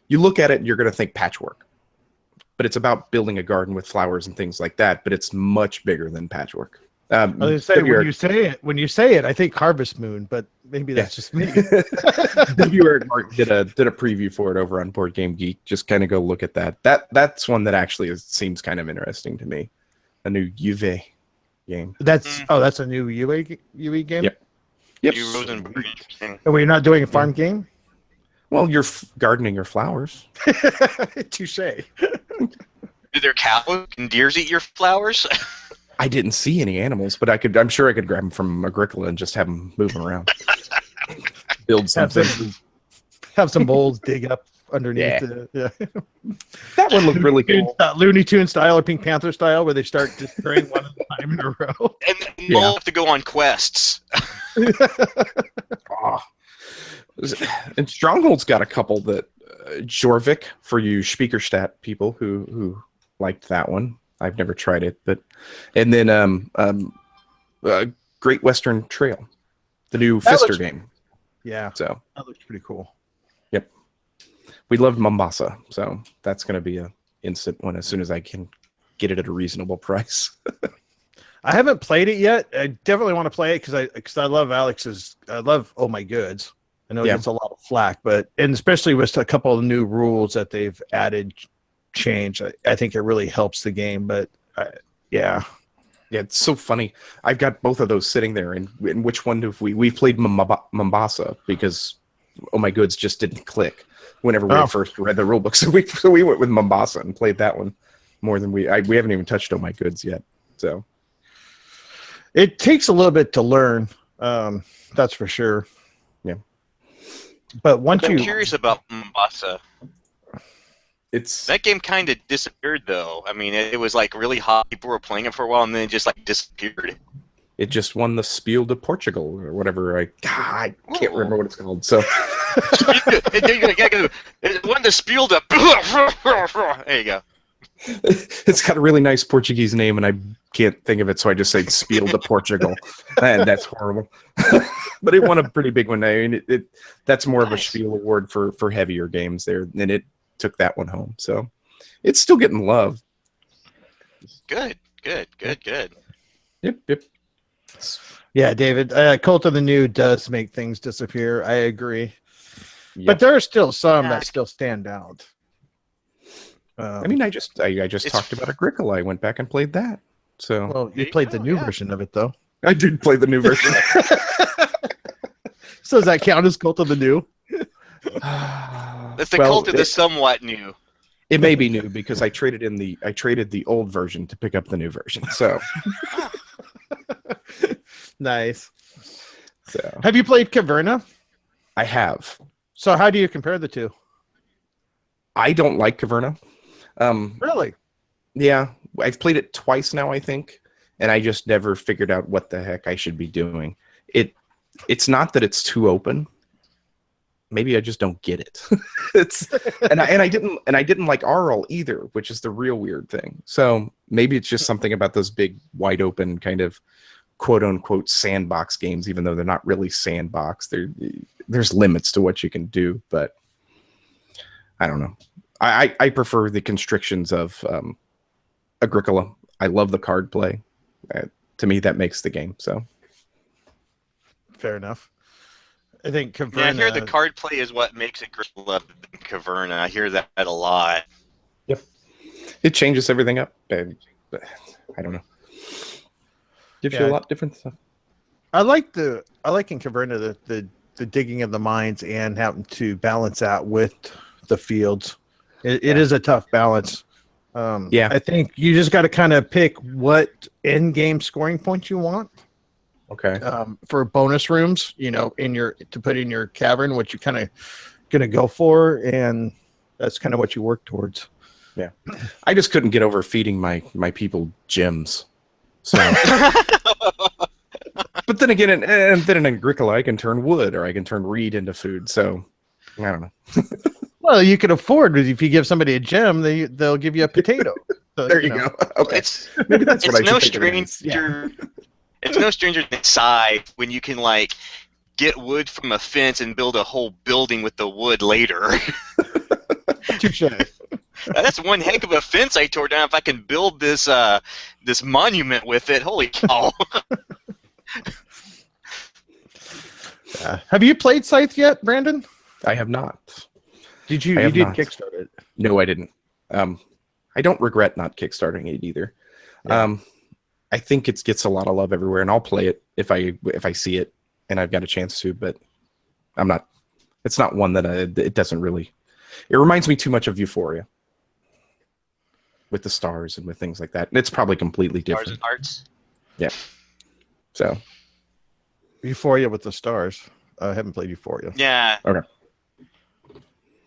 You look at it, and you're going to think patchwork. But it's about building a garden with flowers and things like that. But it's much bigger than patchwork. When you say it, I think Harvest Moon, but maybe that's just me. W. Eric Martin did a preview for it over on Board Game Geek. Just kind of go look at that. That's one that actually seems kind of interesting to me. A new Juve game. That's a new UE game. Yep. Interesting. And we're not doing a farm game. Well, you're gardening your flowers. Touche. Do their cows and deers eat your flowers? I didn't see any animals, but I'm sure I could grab them from Agricola and just have them moving around. Build something. Have some bowls dig up underneath. Yeah. That one looked really cool. Looney Tune style or Pink Panther style, where they start destroying one at a time in a row. And they'll have to go on quests. Oh. And Stronghold's got a couple that Jorvik, for you Speakerstat people who liked that one. I've never tried it, but and then Great Western Trail, the new Fister game. Yeah, so that looks pretty cool. Yep, we loved Mombasa, so that's going to be a instant one as soon as I can get it at a reasonable price. I haven't played it yet. I definitely want to play it because I love Alex's. I love Oh My Goods. I know it gets a lot of flack, and especially with a couple of new rules that they've added, change. I think it really helps the game. But yeah, it's so funny. I've got both of those sitting there, and which one have we've played Mombasa because Oh My Goods just didn't click whenever we first read the rulebook. So we went with Mombasa and played that one more than we haven't even touched Oh My Goods yet. So it takes a little bit to learn. That's for sure. Yeah. But once I'm curious about Mombasa. That game kind of disappeared, though. I mean, it was like really hot. People were playing it for a while, and then it just like disappeared. It just won the Spiel de Portugal or whatever. I can't remember what it's called. So it won the Spiel de. There you go. It's got a really nice Portuguese name, and I can't think of it, so I just say Spiel de Portugal, and that's horrible. But it won a pretty big one. I mean, that's more of a Spiel award for heavier games there, and it took that one home. So it's still getting love. Good. Yep. Yeah, David, Cult of the New does make things disappear. I agree. Yep. But there are still some that still stand out. I mean, I just talked about Agricola. I went back and played that. So well, you played the new version of it, though. I did play the new version. So does that count as Cult of the New? That's the Cult of the somewhat new. It may be new because I traded the old version to pick up the new version. So nice. So have you played Caverna? I have. So how do you compare the two? I don't like Caverna. Really? Yeah, I've played it twice now, I think, and I just never figured out what the heck I should be doing. It's not that it's too open. Maybe I just don't get it. I didn't like Arl either, which is the real weird thing. So maybe it's just something about those big, wide open kind of quote unquote sandbox games, even though they're not really sandbox. There's limits to what you can do, but I don't know. I prefer the constrictions of Agricola. I love the card play. To me, that makes the game. So fair enough. I think Caverna... Yeah, I hear the card play is what makes it Agricola than Caverna. I hear that a lot. Yep. It changes everything up. I don't know. Gives you a lot of different stuff. I like in Caverna the digging of the mines and having to balance out with the fields. It is a tough balance. I think you just got to kind of pick what end-game scoring points you want. Okay. For bonus rooms, to put in your cavern, what you kind of going to go for, and that's kind of what you work towards. Yeah. I just couldn't get over feeding my people gems. So but then again, and then in Agricola, I can turn wood or I can turn reed into food. So I don't know. Well, you can afford it. If you give somebody a gem, they'll give you a potato. So, there you go. Okay. Maybe that's what I should stranger. It's no stranger than Scythe when you can like get wood from a fence and build a whole building with the wood later. Touche. That's one heck of a fence I tore down. If I can build this this monument with it, holy cow! Have you played Scythe yet, Brandon? I have not. Did you? You did Kickstart it? No, I didn't. I don't regret not kickstarting it either. Yeah. I think it gets a lot of love everywhere, and I'll play it if I see it and I've got a chance to. But I'm not. It's not one that it doesn't really. It reminds me too much of Euphoria, with the stars and with things like that. And it's probably completely different. Stars and hearts. Yeah. So. Euphoria with the stars. I haven't played Euphoria. Yeah. Okay.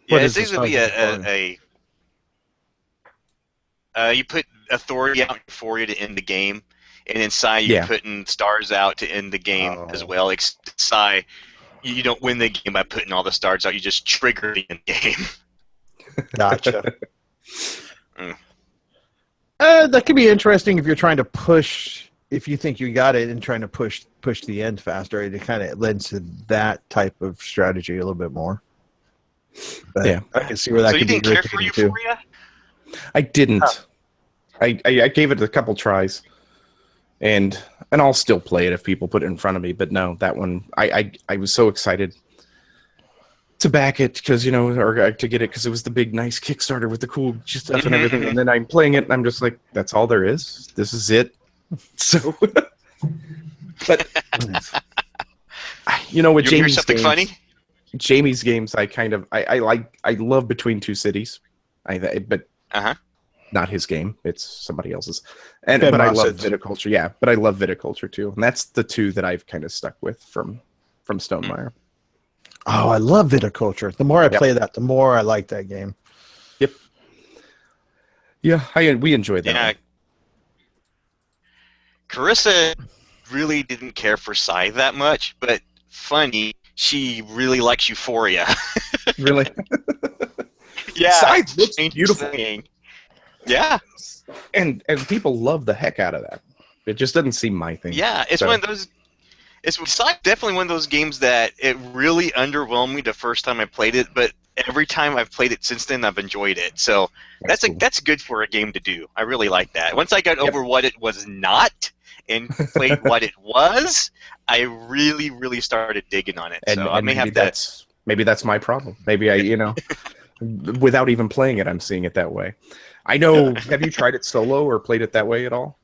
Yeah, it seems to be you put authority out in Euphoria to end the game, and then Psy, you're putting stars out to end the game as well. Psy, you don't win the game by putting all the stars out. You just trigger the end game. Gotcha. That could be interesting if you're trying to push. If you think you got it and trying to push the end faster, it kind of lends to that type of strategy a little bit more. But yeah, I can see where that so could be. So you didn't care for Euphoria? I didn't. I gave it a couple tries, and I'll still play it if people put it in front of me. But no, that one I was so excited to back it because or to get it because it was the big nice Kickstarter with the cool stuff and everything. And then I'm playing it and I'm just like, that's all there is. This is it. So, but with Jamie's something games, funny. Jamie's games, I love Between Two Cities, but not his game. It's somebody else's. But I love Viticulture. Yeah, but I love Viticulture too, and that's the two that I've kind of stuck with from Stonemaier. Oh, I love Viticulture. The more I play that, the more I like that game. Yep. Yeah, we enjoyed that. Yeah. Carissa really didn't care for Psy that much, but funny, she really likes Euphoria. Really? Yeah. Psy looks beautiful. Yeah. And people love the heck out of that. It just doesn't seem my thing. Yeah, it's one of those. It's definitely one of those games that it really underwhelmed me the first time I played it, but every time I've played it since then, I've enjoyed it. So that's cool. That's good for a game to do. I really like that. Once I got over what it was not and played what it was, I really, really started digging on it. And, so I may have that. Maybe that's my problem. Maybe without even playing it, I'm seeing it that way. I know. Have you tried it solo or played it that way at all?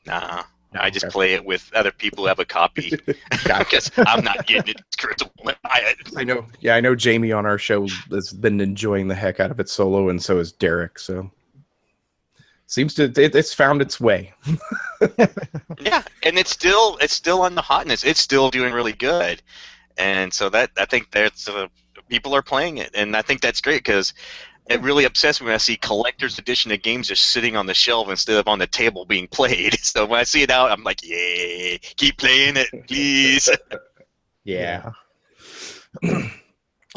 Nah. I just play it with other people who have a copy because I'm not getting it. I know. Yeah, I know Jamie on our show has been enjoying the heck out of it solo, and so has Derek. So seems it's found its way. Yeah, and it's still on the hotness. It's still doing really good, and so I think that's people are playing it, and I think that's great because it really upsets me when I see collector's edition of games just sitting on the shelf instead of on the table being played. So when I see it out, I'm like, yay, keep playing it, please. Yeah.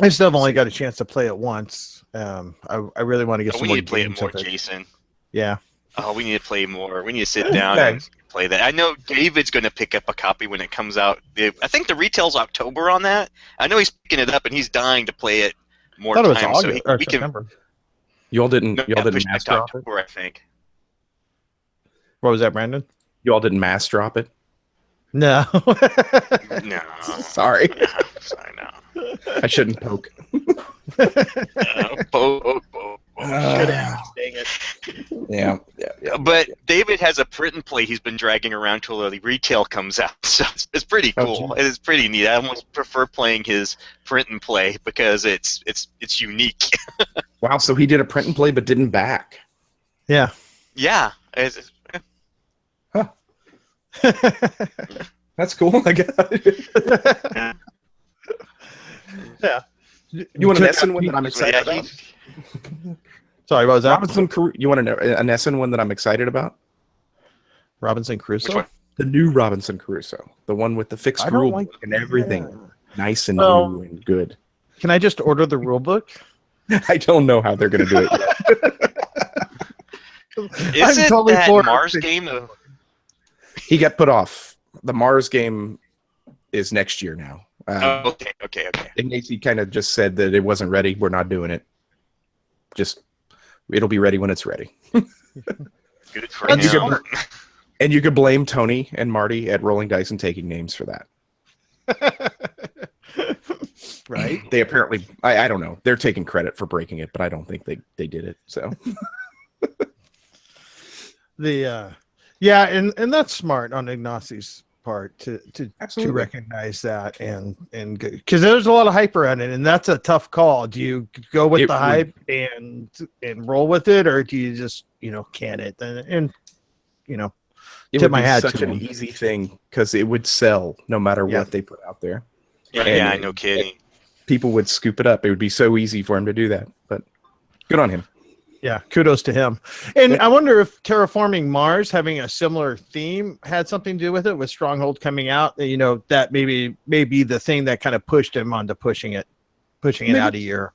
I still have only got a chance to play it once. I really want to get some more games. We need to play it more, Jason. Yeah. Oh, we need to play more. We need to sit down and play that. I know David's going to pick up a copy when it comes out. I think the retail's October on that. I know he's picking it up and he's dying to play it more time. It was August, or September. You all didn't mass drop it? I think. What was that, Brandon? You all didn't mass drop it? No. No. Sorry. Sorry, no. I shouldn't poke. Poke. Dang it. Yeah. But David has a print and play he's been dragging around till the retail comes out. So it's pretty cool. It's pretty neat. I almost prefer playing his print and play because it's unique. Wow, so he did a print and play but didn't back. Yeah. Yeah. Huh. That's cool, I guess. Yeah. You want an Essen one that I'm excited about? Sorry, what was that? You want an Essen one that I'm excited about? Robinson Crusoe? The new Robinson Crusoe. The one with the fixed rule book and everything. Nice and new and good. Can I just order the rule book? I don't know how they're going to do it yet. Is it totally that Mars game? He got put off. The Mars game is next year now. Okay. Ignacy kind of just said that it wasn't ready. We're not doing it. It'll be ready when it's ready. Good for him. And you could blame Tony and Marty at Rolling Dice and Taking Names for that. Right? They apparently, I don't know. They're taking credit for breaking it, but I don't think they did it. So and that's smart on Ignacy's part to recognize that and because there's a lot of hype around it, and that's a tough call. Do you go with the hype and roll with it, or do you just can it and it would be such an easy thing because it would sell no matter what they put out there. Yeah, no kidding. People would scoop it up. It would be so easy for him to do that, but good on him. Yeah, kudos to him. And I wonder if Terraforming Mars having a similar theme had something to do with it, with Stronghold coming out. You know, that maybe the thing that kind of pushed him onto pushing it out a year.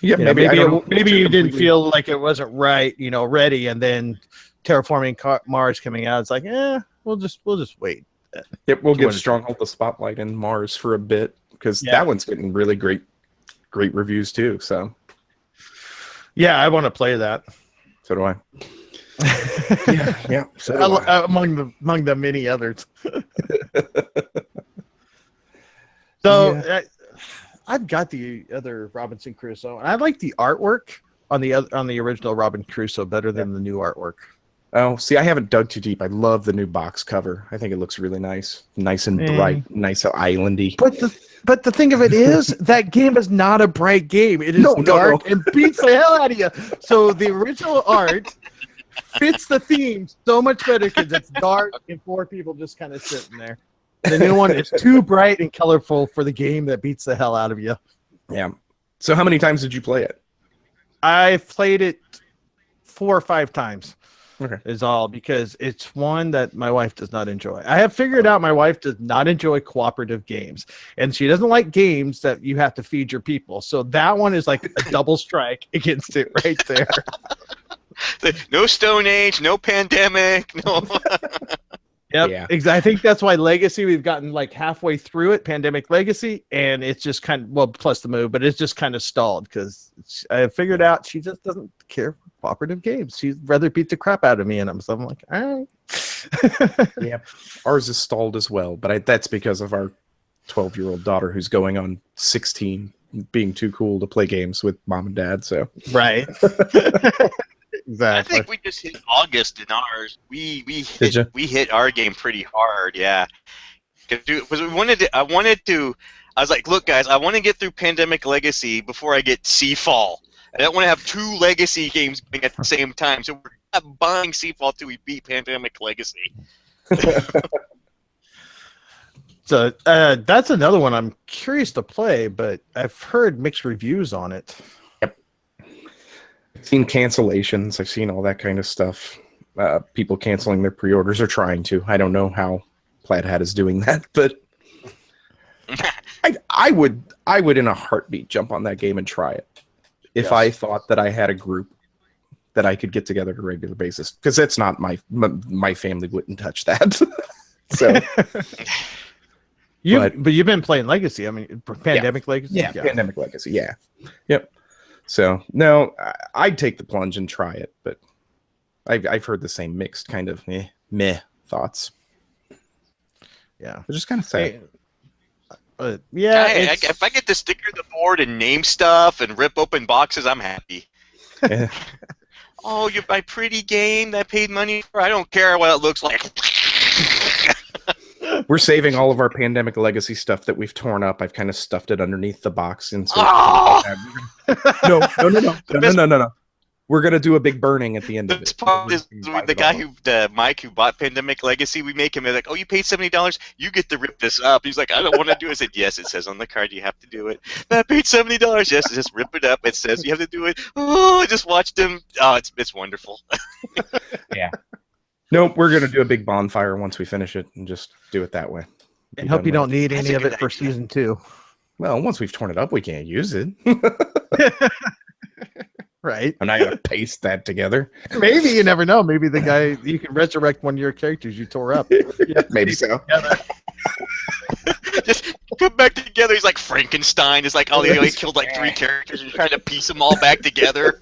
Yeah, you know, maybe you didn't feel like it wasn't right, you know, ready, and then Terraforming Mars coming out. It's like, we'll just wait. Yep, we'll give Stronghold the spotlight in Mars for a bit, because that one's getting really great reviews too. So. Yeah, I want to play that. So do I. yeah. So do I. Among the many others. So I've got the other Robinson Crusoe, and I like the artwork on the original Robinson Crusoe better than the new artwork. Oh, see, I haven't dug too deep. I love the new box cover. I think it looks really nice and bright, nice islandy. But the thing of it is, that game is not a bright game. It is dark and beats the hell out of you. So the original art fits the theme so much better because it's dark and 4 people just kind of sitting there. The new one is too bright and colorful for the game that beats the hell out of you. Yeah. So how many times did you play it? I've played it 4 or 5 times. Okay. Is all, because it's one that my wife does not enjoy. I have figured out my wife does not enjoy cooperative games, and she doesn't like games that you have to feed your people. So that one is like a double strike against it right there. No Stone Age, no pandemic, no. Yep, yeah. Exactly. I think that's why Legacy, we've gotten like halfway through it, Pandemic Legacy, and it's just kind of, well, plus the move, but it's just kind of stalled because I figured out she just doesn't care for cooperative games. She'd rather beat the crap out of me in them. So I'm like, all right. Yeah, ours is stalled as well, but that's because of our 12-year-old daughter who's going on 16, being too cool to play games with mom and dad. So right. Exactly. I think we just hit August in ours. We hit our game pretty hard, yeah. Because I was like, look, guys, I want to get through Pandemic Legacy before I get Seafall. I don't want to have 2 Legacy games going at the same time. So we're not buying Seafall till we beat Pandemic Legacy. So that's another one I'm curious to play, but I've heard mixed reviews on it. I've seen cancellations. I've seen all that kind of stuff. People canceling their pre-orders or trying to. I don't know how Plaid Hat is doing that, but I would in a heartbeat jump on that game and try it if I thought that I had a group that I could get together on a regular basis. Because that's not my family wouldn't touch that. So, but you've been playing Legacy. I mean, Pandemic Legacy. Yeah, Pandemic Legacy. Yeah, yep. So no, I'd take the plunge and try it, but I've heard the same mixed kind of meh thoughts. Yeah, it's just kind of sad. If I get to sticker the board and name stuff and rip open boxes, I'm happy. Oh, you buy pretty game that I paid money for? I don't care what it looks like. We're saving all of our Pandemic Legacy stuff that we've torn up. I've kind of stuffed it underneath the box. And so No. We're going to do a big burning at the end of it. This part is the guy Mike, who bought Pandemic Legacy, we make him like, oh, you paid $70? You get to rip this up. He's like, I don't want to do it. I said, yes, it says on the card you have to do it. I paid $70. Yes, just rip it up. It says you have to do it. Oh, I just watched him. Oh, it's wonderful. Yeah. Nope, we're going to do a big bonfire once we finish it and just do it that way. And hope you don't need any of it for season 2. Well, once we've torn it up, we can't use it. Right. I'm not going to paste that together. Maybe, you never know. Maybe the guy, you can resurrect one of your characters you tore up. Maybe so. Just come back together. He's like Frankenstein. It's like, oh, he killed like 3 characters and trying to piece them all back together.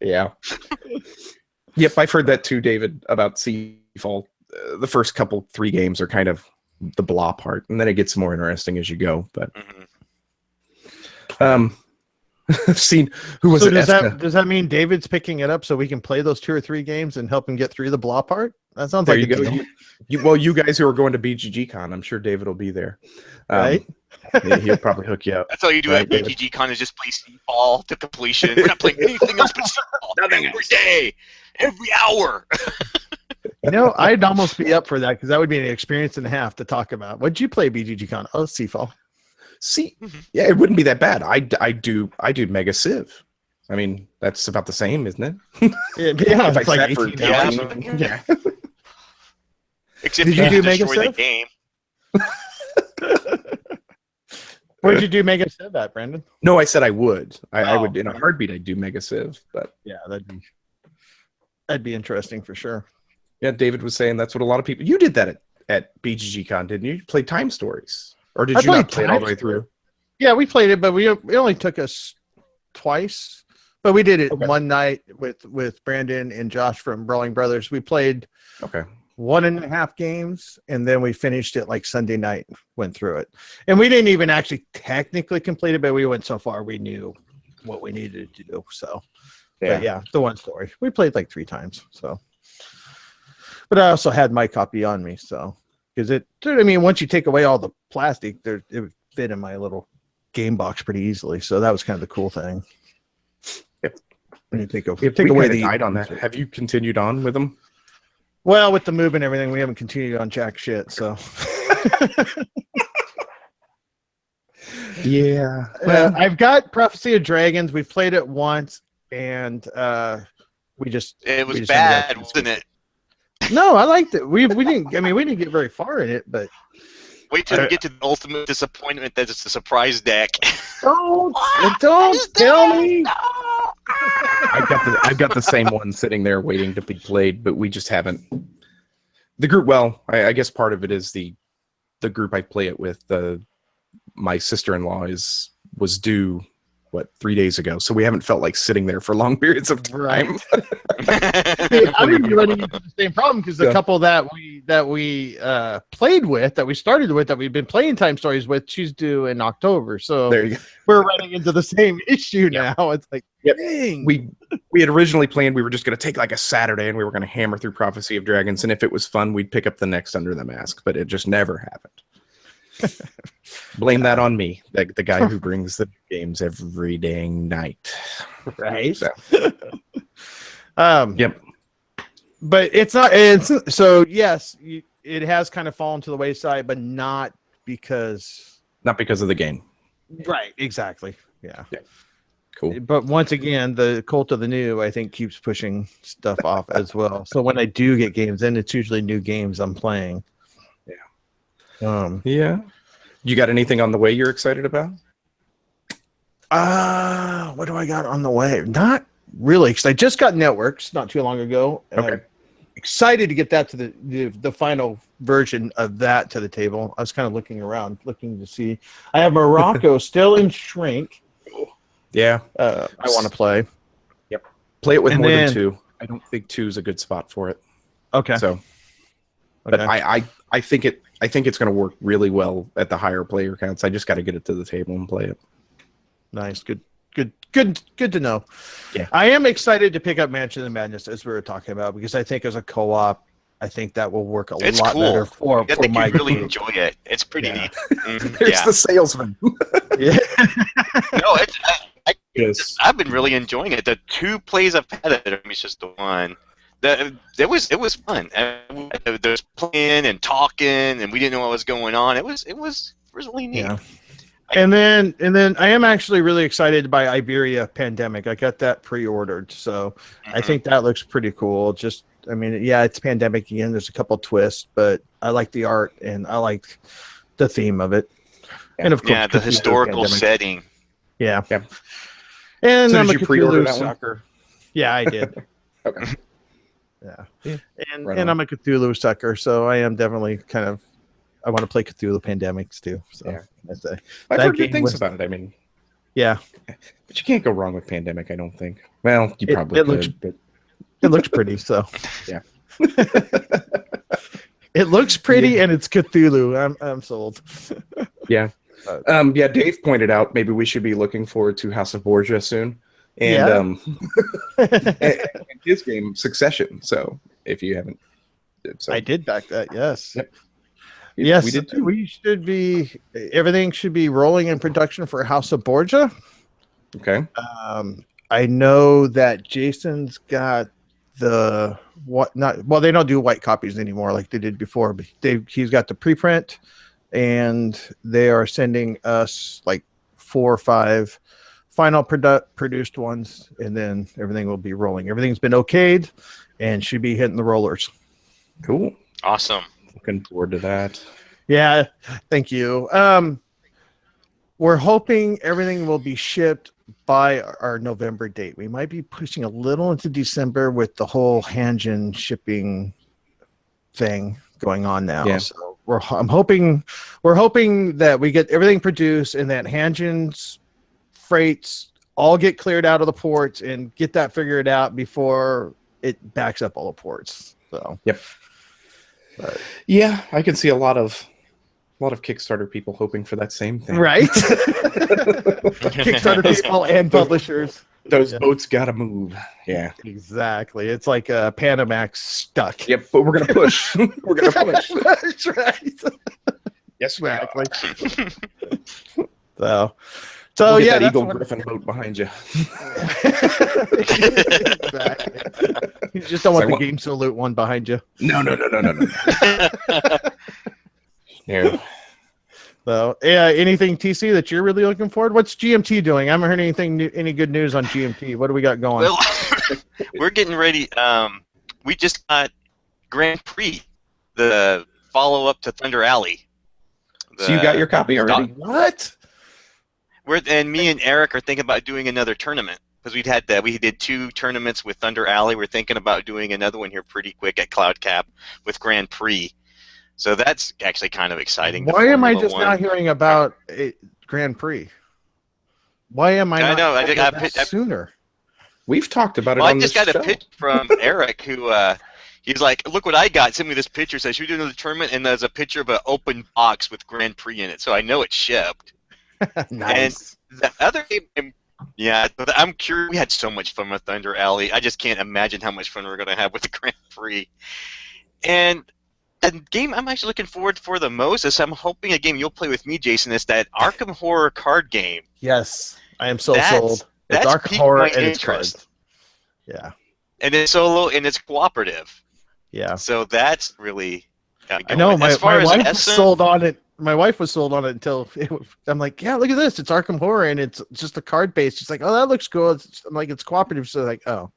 Yeah. Yep, I've heard that too, David, about Seafall. The first 3 games are kind of the blah part, and then it gets more interesting as you go. But I've seen does that mean David's picking it up so we can play those 2 or 3 games and help him get through the blah part? That sounds like a deal. You guys who are going to BGG Con, I'm sure David will be there. Right? He'll probably hook you up. That's all you do at BGG Con is just play Seafall to completion. We're not playing anything else but Seafall every day, every hour. You know, I'd almost be up for that because that would be an experience and a half to talk about. What'd you play BGG Con? Oh, Seafall. Yeah, it wouldn't be that bad. I do Mega Civ. I mean, that's about the same, isn't it? Yeah, If I it's like sat for 18 hours. 18, yeah. Except Did you you do have to destroy Mega the game. Where'd you do Mega Civ at, Brandon? No, I said I would. I Oh. would in a heartbeat. I'd do Mega Civ, but Yeah, that'd be interesting for sure. yeah, David was saying that's what a lot of people. You did that at BGG Con, didn't you? You played Time Stories, or did you not play it all the way through? Yeah, we played it, but it only took us twice. But we did it one night with Brandon and Josh from Brawling Brothers. We played 1.5 games, and then we finished it like Sunday night, went through it. And we didn't even actually technically complete it, but we went so far we knew what we needed to do. So, but yeah, the one story. We played like 3 times. So, but I also had my copy on me. So, because once you take away all the plastic, it would fit in my little game box pretty easily. So that was kind of the cool thing. Yep. When you take away the guide on that, have you continued on with them? Well, with the move and everything, we haven't continued on jack shit. So, yeah. I've got Prophecy of Dragons. We've played it once, and it was bad, wasn't it? No, I liked it. We didn't. I mean, we didn't get very far in it, but wait till we get to the ultimate disappointment that it's the surprise deck. Don't tell me. No. I've got the same one sitting there waiting to be played, but we just haven't. The group. Well, I guess part of it is the group I play it with. My sister-in-law was due 3 days ago, so we haven't felt like sitting there for long periods of time. Right. I would be running into the same problem because the couple that we played with, that we started with, that we've been playing Time Stories with, she's due in October. So there you go. We're running into the same issue now. It's like, dang. We had originally planned we were just going to take like a Saturday and we were going to hammer through Prophecy of Dragons, and if it was fun, we'd pick up the next Under the Mask, but it just never happened. Blame that on me, the guy who brings the games every dang night. Right. So. Yep. But it's not. So yes, it has kind of fallen to the wayside, but not because of the game. Right. Exactly. Yeah. Cool. But once again, the Cult of the New, I think, keeps pushing stuff off as well. So when I do get games, then it's usually new games I'm playing. Yeah. You got anything on the way you're excited about? What do I got on the way? Not really, because I just got Networks not too long ago. And I'm excited to get that to the final version of that to the table. I was kind of looking around, looking to see. I have Morocco still in Shrink. Yeah. I want to play. Yep. Play it with more than 2. I don't think 2 is a good spot for it. Okay. So, but I think it's going to work really well at the higher player counts. I just got to get it to the table and play it. Nice. Good to know. Yeah. I am excited to pick up Mansion of Madness, as we were talking about, because I think as a co-op, I think that will work a lot better for my group. Really group. Enjoy it. It's pretty neat. There's the salesman. Yeah. No, Yes. I've been really enjoying it. The 2 plays I've had it, it's just the one. It was fun. There's playing and talking, and we didn't know what was going on. It was really neat. Yeah. And then I am actually really excited by Iberia Pandemic. I got that pre-ordered, so I think that looks pretty cool. Just, I mean, yeah, it's Pandemic again. There's a couple twists, but I like the art and I like the theme of it. And of course, the historical setting. Yeah. Yeah. And so I'm did a you pre-order Cthulhu that one? sucker. Yeah, I did. Okay. Yeah. And I'm a Cthulhu sucker, so I am definitely I want to play Cthulhu Pandemics too. So I've heard good things about it. I mean, yeah, but you can't go wrong with Pandemic. I don't think. Well, you probably could. But it looks pretty. So yeah, it looks pretty and it's Cthulhu. I'm sold. Yeah. Yeah. Dave pointed out maybe we should be looking forward to House of Borgia soon, and and his game Succession. So if you haven't, I did back that. Yes. Yep. Yes, we did too. Everything should be rolling in production for House of Borgia. Okay. I know that Jason's got they don't do white copies anymore like they did before, but he's got the preprint, and they are sending us like 4 or 5 final produced ones, and then everything will be rolling. Everything's been okayed and should be hitting the rollers. Cool. Awesome. Looking forward to that. Yeah, thank you. We're hoping everything will be shipped by our November date. We might be pushing a little into December with the whole Hanjin shipping thing going on now. Yeah. So we're hoping that we get everything produced and that Hanjin's freights all get cleared out of the ports and get that figured out before it backs up all the ports. So yep. Yeah, I can see a lot of Kickstarter people hoping for that same thing. Right. Kickstarter people and publishers. Those boats gotta move. Yeah. Exactly. It's like a Panamax stuck. Yep, but we're gonna push. We're gonna push. That's right. Yes, exactly. So we'll yeah, that Eagle Griffin boat behind you. Exactly. You just don't want the Game Salute one behind you. No. No. So, anything TC that you're really looking forward? What's GMT doing? I haven't heard any good news on GMT. What do we got going? Well, we're getting ready. We just got Grand Prix, the follow-up to Thunder Alley. So you got your copy already? What? And me and Eric are thinking about doing another tournament because we did 2 tournaments with Thunder Alley. We're thinking about doing another one here pretty quick at Cloud Cap with Grand Prix. So that's actually kind of exciting. Why am I just not hearing about Grand Prix? Why am I not? I know. Sooner. We've talked about it. Well, on I just got a pitch from Eric, who he's like, "Look what I got! Send me this picture. Says should we do another tournament?" And there's a picture of an open box with Grand Prix in it, so I know it's shipped. Nice. And the other game, yeah, I'm curious. We had so much fun with Thunder Alley. I just can't imagine how much fun we're gonna have with the Grand Prix. And the game I'm actually looking forward for the most is I'm hoping a game you'll play with me, Jason, is that Arkham Horror card game. Yes, I am sold. It's Arkham Horror and it's cards. Yeah. And it's solo and it's cooperative. Yeah. So that's really I know my wife was sold on it. My wife was sold on it until I'm like, yeah, look at this. It's Arkham Horror and it's just a card base. She's like, oh, that looks cool. I'm like, it's cooperative. So like, oh.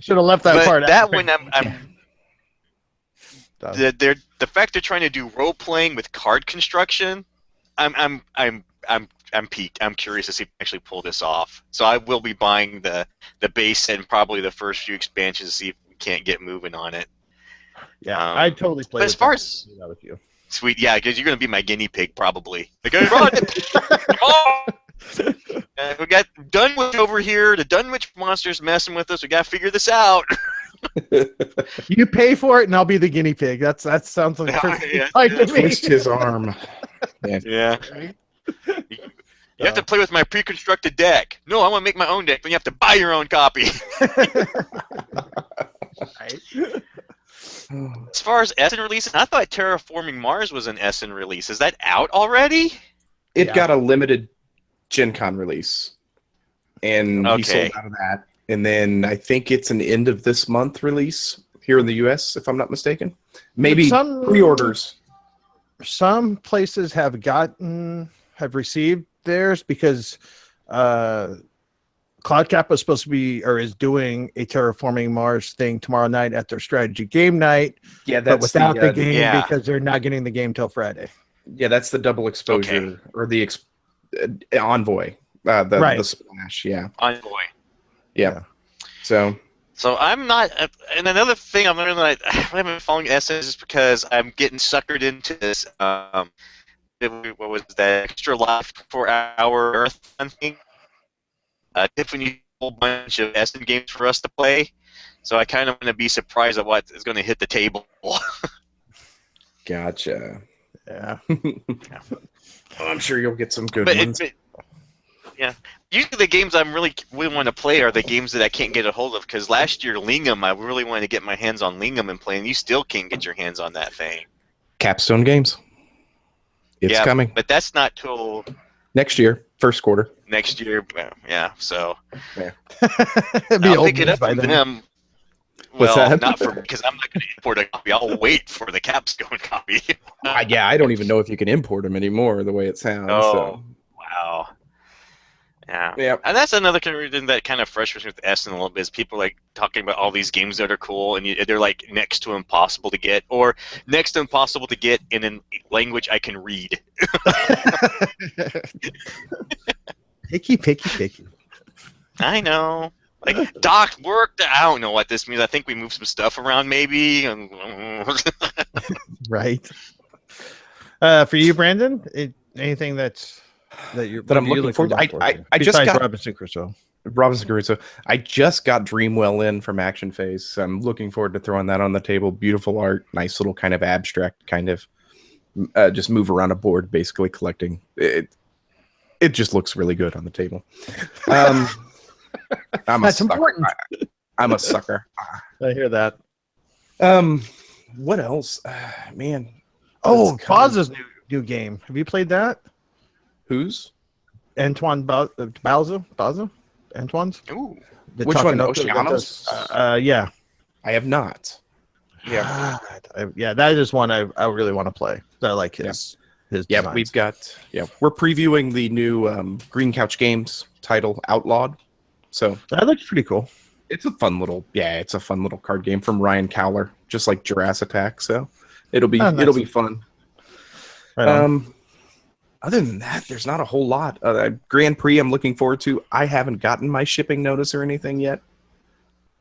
Should have left that part out. That one, the fact they're trying to do role playing with card construction, I'm peaked. I'm curious to see if they actually pull this off. So I will be buying the base set and probably the first few expansions to see if we can't get moving on it. Yeah, I totally play. But as far as with you, sweet, yeah, because you're gonna be my guinea pig probably. Like, come on. We got Dunwich over here. The Dunwich monster's messing with us. We gotta figure this out. You pay for it, and I'll be the guinea pig. That sounds like twist his arm. Yeah. You have to play with my pre-constructed deck. No, I want to make my own deck. Then you have to buy your own copy. As far as Essen releases, I thought Terraforming Mars was an Essen release. Is that out already? It got a limited Gen Con release, and he sold out of that. And then I think it's an end of this month release here in the U.S., if I'm not mistaken. Maybe pre-orders. Some places have received theirs because CloudCap was supposed to be or is doing a Terraforming Mars thing tomorrow night at their strategy game night. Yeah, that's but without the game because they're not getting the game till Friday. Yeah, that's the double exposure or the Envoy, the splash. Yeah, Envoy. Yeah. So I'm not, and another thing I'm learning that I haven't been following Essence is because I'm getting suckered into this. What was that extra life for our Earth thing? Tiffany, a whole bunch of Essence games for us to play, so I kind of want to be surprised at what is going to hit the table. Gotcha. Yeah. I'm sure you'll get some good ones. Yeah. Usually the games I really want to play are the games that I can't get a hold of, because last year Lingham, I really wanted to get my hands on Lingham and play, and you still can't get your hands on that thing. Capstone Games. It's coming. But that's not till next year, first quarter. Next year, yeah. So yeah. I'll pick it up from them. What's Well, that? not for because I'm not going to import a copy. I'll wait for the capstone copy. Yeah, I don't even know if you can import them anymore. The way it sounds. Oh, So. wow. Yeah. Yeah. And that's another kind of reason that kind of frustrates me with Essen a little bit is people like talking about all these games that are cool and they're like next to impossible to get or next to impossible to get in a language I can read. Picky. I know. Like, Doc worked. I don't know what this means. I think we moved some stuff around maybe. Right. For you, Brandon, anything that I'm looking forward to. I just got Robinson Crusoe. I just got Dreamwell in from Action Phase. So I'm looking forward to throwing that on the table. Beautiful art, nice little kind of abstract kind of just move around a board, basically collecting. It just looks really good on the table. That's important. I'm a sucker. I hear that. What else, man? Oh, Baza's new game. Have you played that? Whose? Antoine Baza? Antoine's? Ooh. Which one? Oceanos? Yeah. I have not. Yeah. Yeah, that is one I really want to play. I like his designs. We're previewing the new Green Couch Games title, Outlawed. So that looks pretty cool. It's a fun little card game from Ryan Cowler, just like Jurassic Attack. So it'll be fun. Right other than that, there's not a whole lot. Grand Prix I'm looking forward to. I haven't gotten my shipping notice or anything yet.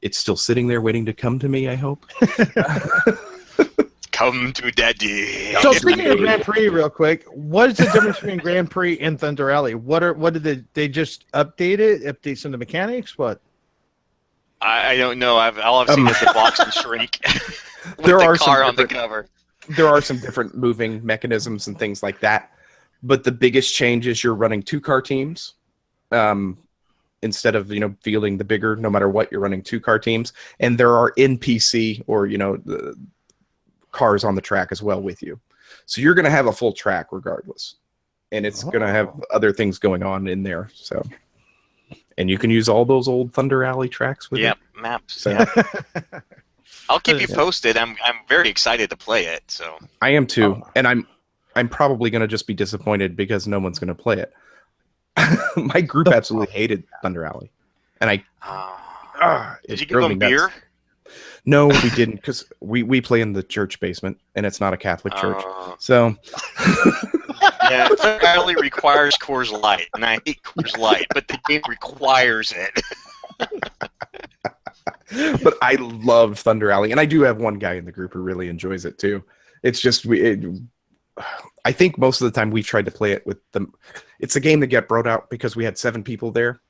It's still sitting there waiting to come to me, I hope. Come to Daddy. So speaking of Grand Prix, real quick, what is the difference between Grand Prix and Thunder Alley? What did they just update it? Update some of the mechanics? What? I don't know. All I've seen is the box and shrink. There are car on the cover. There are some different moving mechanisms and things like that, but the biggest change is you're running 2-car teams. Instead of fielding the bigger, no matter what, you're running 2-car teams, and there are NPC or the cars on the track as well with you. So you're going to have a full track regardless, and it's going to have other things going on in there. So, and you can use all those old Thunder Alley tracks with it. Maps. So, yeah. I'll keep you posted. I'm very excited to play it. So I am too, and I'm probably going to just be disappointed because no one's going to play it. My group absolutely hated Thunder Alley, and did you give them beer? No, we didn't, because we play in the church basement, and it's not a Catholic church. So yeah, Thunder Alley requires Coors Light, and I hate Coors Light, but the game requires it. But I love Thunder Alley, and I do have one guy in the group who really enjoys it too. It's just I think most of the time we've tried to play it with them. It's a game that got brought out because we had 7 people there.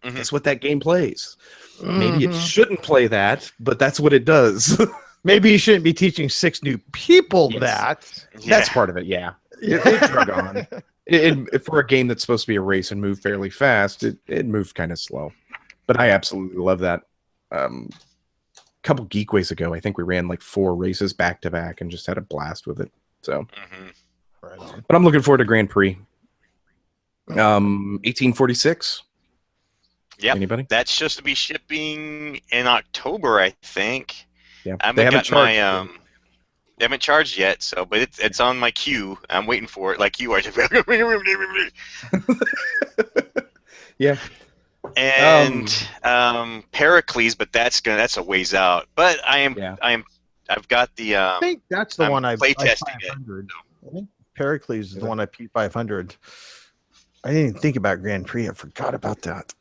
Mm-hmm. That's what that game plays. Mm-hmm. Maybe it shouldn't play that, but that's what it does. Maybe you shouldn't be teaching 6 new people that. Yeah. That's part of it, yeah. It drug on. For a game that's supposed to be a race and move fairly fast, it moved kind of slow. But I absolutely love that. A couple Geekways ago, I think we ran like 4 races back to back and just had a blast with it. So, right on. But I'm looking forward to Grand Prix. 1846. Yep. Anybody? That's just to be shipping in October, I think. Yeah. They haven't charged. They haven't charged yet, so but it's on my queue. I'm waiting for it, like you are. Yeah. And Pericles, but that's a ways out. But I've got the. I think that's the one I play testing it. I think Pericles is the one I P500. I didn't even think about Grand Prix. I forgot about that.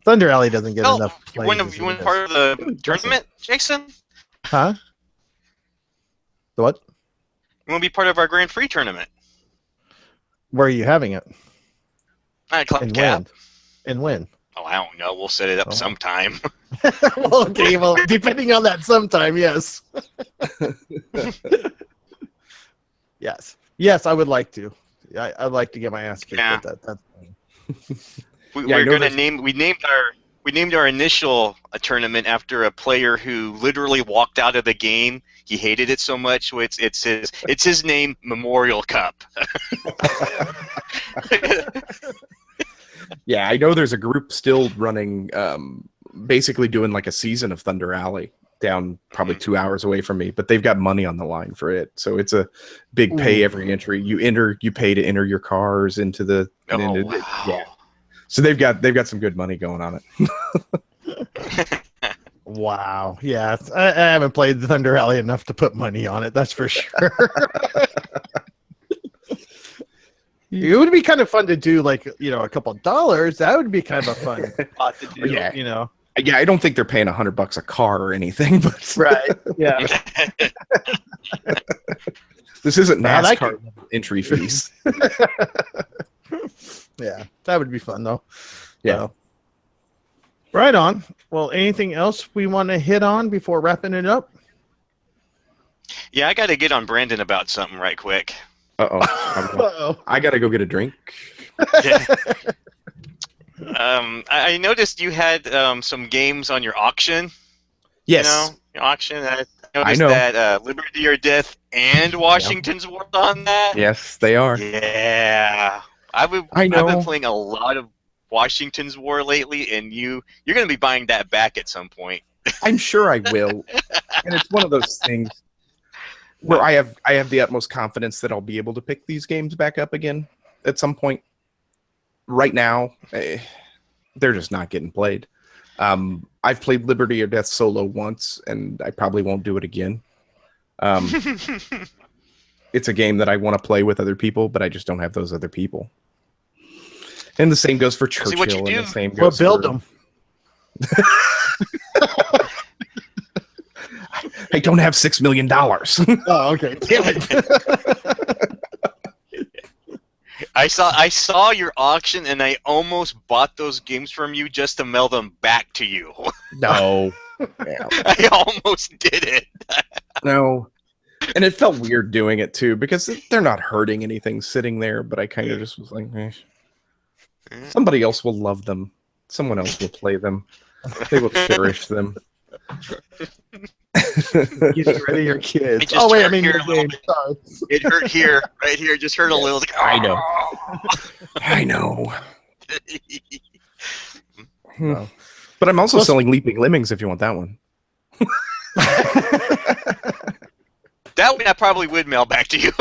Thunder Alley doesn't get enough play. You win part of the tournament, Jason? Huh? The what? You want to be part of our Grand Prix tournament? Where are you having it? Club Cap. And when? Oh, I don't know. We'll set it up sometime. Okay, well, depending on that sometime, yes. Yes, I would like to. I'd like to get my ass kicked at that. We named our initial tournament after a player who literally walked out of the game. He hated it so much. It's his name, Memorial Cup. Yeah, I know there's a group still running, basically doing like a season of Thunder Alley down probably 2 hours away from me, but they've got money on the line for it. So it's a big pay every entry. You pay to enter your cars into the. Wow. Yeah. So they've got some good money going on it. Wow. Yeah, I haven't played Thunder Alley enough to put money on it. That's for sure. It would be kind of fun to do, like, a couple of dollars. That would be kind of a fun spot to do. Yeah. Yeah, I don't think they're paying $100 a car or anything, but right. Yeah. This isn't NASCAR entry fees. Yeah, that would be fun though. Yeah. Right on. Well, anything else we want to hit on before wrapping it up? Yeah, I got to get on Brandon about something right quick. Uh-oh. I got to go get a drink. Yeah. I noticed you had some games on your auction. Yes. Your auction. I noticed that Liberty or Death and Washington's War on that. Yes, they are. Yeah. I've been playing a lot of Washington's War lately, and you're going to be buying that back at some point. I'm sure I will. And it's one of those things where I have the utmost confidence that I'll be able to pick these games back up again at some point. Right now, they're just not getting played. I've played Liberty or Death solo once, and I probably won't do it again. It's a game that I want to play with other people, but I just don't have those other people. And the same goes for Churchill. See what you do. And the same goes build them. I don't have $6 million. Oh, okay. Damn it. I saw your auction, and I almost bought those games from you just to mail them back to you. No. Yeah. I almost did it. No. And it felt weird doing it, too, because they're not hurting anything sitting there, but I kind of just was like, somebody else will love them. Someone else will play them. They will cherish them. Getting rid of your kids. Oh, wait, I mean, your game. Sorry. It hurt here. Right here. Just hurt a little. Like, I know. I know. But I'm also selling Leaping Lemmings if you want that one. That one I probably would mail back to you.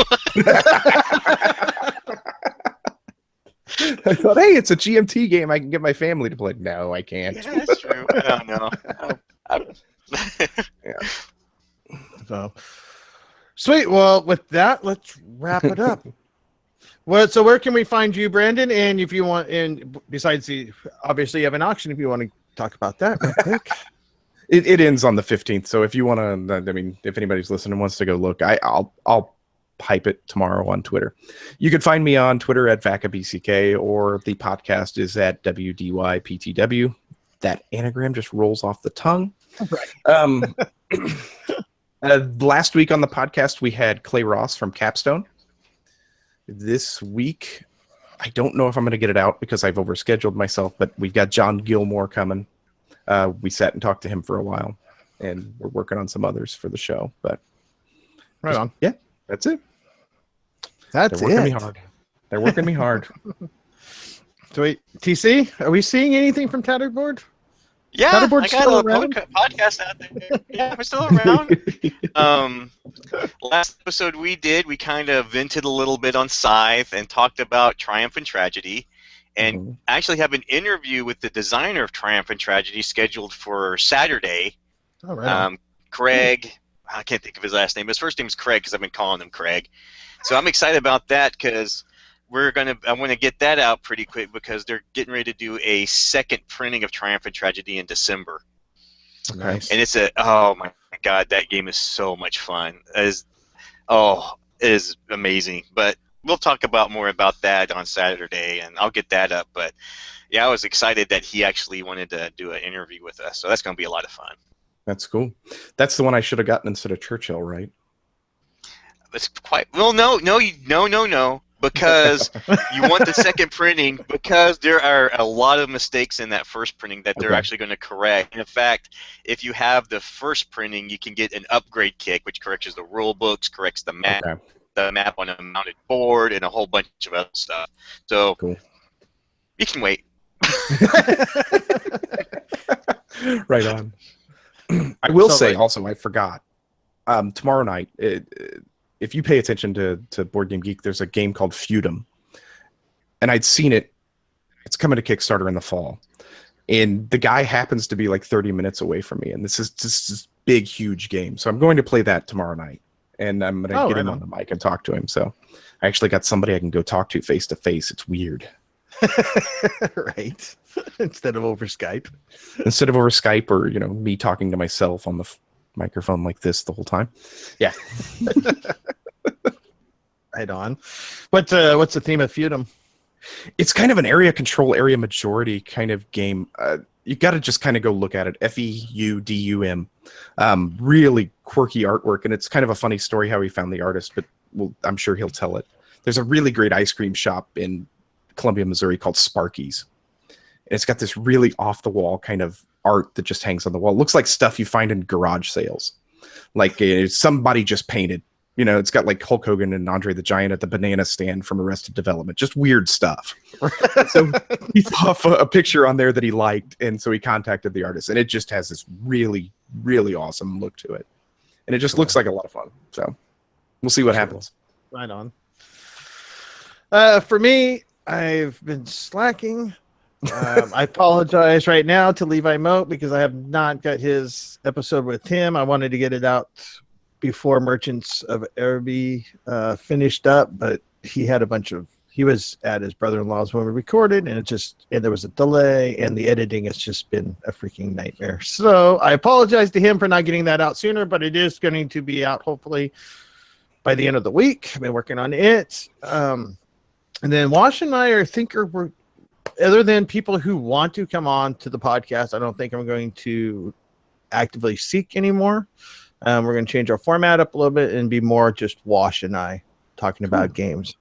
I thought, hey, it's a GMT game. I can get my family to play. No, I can't. Yeah, that's true. I don't know. Yeah. So, sweet. Well, with that, let's wrap it up. Well, so where can we find you, Brandon? And if you want, and besides obviously you have an auction, if you want to talk about that real quick. It ends on the 15th, so if you want to, I mean, if anybody's listening and wants to go look, I'll hype it tomorrow on Twitter. You can find me on Twitter at VacaBCK, or the podcast is at WDYPTW. That anagram just rolls off the tongue. Right. Last week on the podcast, we had Clay Ross from Capstone. This week, I don't know if I'm going to get it out because I've overscheduled myself, but we've got John Gilmore coming. We sat and talked to him for a while, and we're working on some others for the show. But right on. Yeah, that's it. They're working me hard. They're working me hard. Sweet. TC, are we seeing anything from Tatterboard? Yeah, I got a podcast out there. Yeah, we're still around. Last episode we kind of vented a little bit on Scythe and talked about Triumph and Tragedy. And actually have an interview with the designer of Triumph and Tragedy scheduled for Saturday. Oh, right. Craig, I can't think of his last name. His first name is Craig because I've been calling him Craig. So I'm excited about that because I want to get that out pretty quick because they're getting ready to do a second printing of Triumph and Tragedy in December. Nice. And it's oh my God, that game is so much fun. It is amazing. But we'll talk more about that on Saturday, and I'll get that up. But yeah, I was excited that he actually wanted to do an interview with us, so that's going to be a lot of fun. That's cool. That's the one I should have gotten instead of Churchill, right? It's quite well. No, because you want the second printing because there are a lot of mistakes in that first printing that they're actually going to correct. And in fact, if you have the first printing, you can get an upgrade kit, which corrects the rule books, corrects the map. Okay. The map on a mounted board and a whole bunch of other stuff. So cool. You can wait. Right on. I will say also, I forgot. Tomorrow night, if you pay attention to Board Game Geek, there's a game called Feudum, and I'd seen it. It's coming to Kickstarter in the fall, and the guy happens to be like 30 minutes away from me, and this is this big, huge game. So I'm going to play that tomorrow night, and I'm going to get him on the mic and talk to him. So I actually got somebody I can go talk to face to face. It's weird. Right. Instead of over Skype. Instead of over Skype, or me talking to myself on the microphone like this the whole time. Yeah. Right on. What's the theme of Feudum? It's kind of an area control, area majority kind of game. You got to just kind of go look at it. Feudum. Really quirky artwork, and it's kind of a funny story how he found the artist, but I'm sure he'll tell it. There's a really great ice cream shop in Columbia, Missouri called Sparky's. And it's got this really off-the-wall kind of art that just hangs on the wall. It looks like stuff you find in garage sales. Like somebody just painted. It's got like Hulk Hogan and Andre the Giant at the banana stand from Arrested Development. Just weird stuff. So he saw a picture on there that he liked, and so he contacted the artist. And it just has this really, really awesome look to it. And it just looks like a lot of fun. So we'll see what happens. Right on. For me, I've been slacking. I apologize right now to Levi Moat because I have not got his episode with him. I wanted to get it out before Merchants of Araby finished up, but he was at his brother-in-law's when we recorded, and there was a delay, and the editing has just been a freaking nightmare. So I apologize to him for not getting that out sooner, but it is going to be out hopefully by the end of the week. I've been working on it. And then Wash and I we're other than people who want to come on to the podcast, I don't think I'm going to actively seek anymore. We're going to change our format up a little bit and be more just Wash and I talking about games.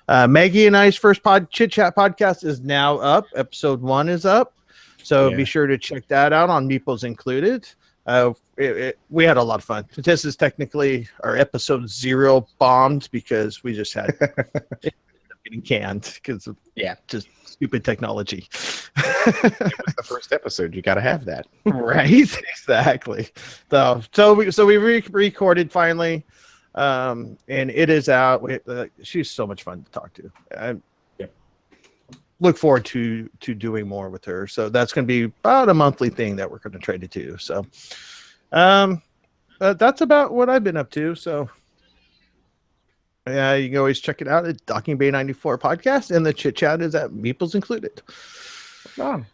Maggie and I's first Chit Chat podcast is now up. Episode 1 is up. So be sure to check that out on Meeples Included. We had a lot of fun. This is technically our episode 0 bombed because we just had getting canned because of just stupid technology. It was the first episode. You got to have that, right? Exactly. So we recorded finally, and it is out. She's so much fun to talk to. I look forward to doing more with her. So that's going to be about a monthly thing that we're going to try to do. So, that's about what I've been up to. So. Yeah, you can always check it out at Docking Bay 94 podcast, and the Chit Chat is at Meeples Included.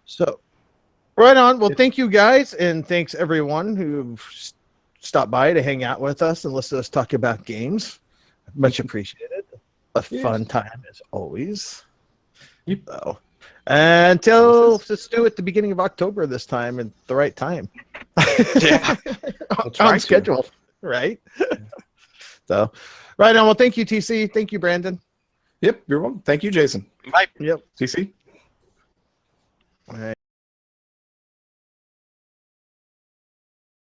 So, right on. Well, thank you guys, and thanks everyone who stopped by to hang out with us and listen to us talk about games. Much appreciated. A fun time as always. So, until let's do it at the beginning of October this time at the right time. Yeah, on schedule, right? So. Right on. Well, thank you, TC. Thank you, Brandon. Yep, you're welcome. Thank you, Jason. Bye. Yep. TC. All right.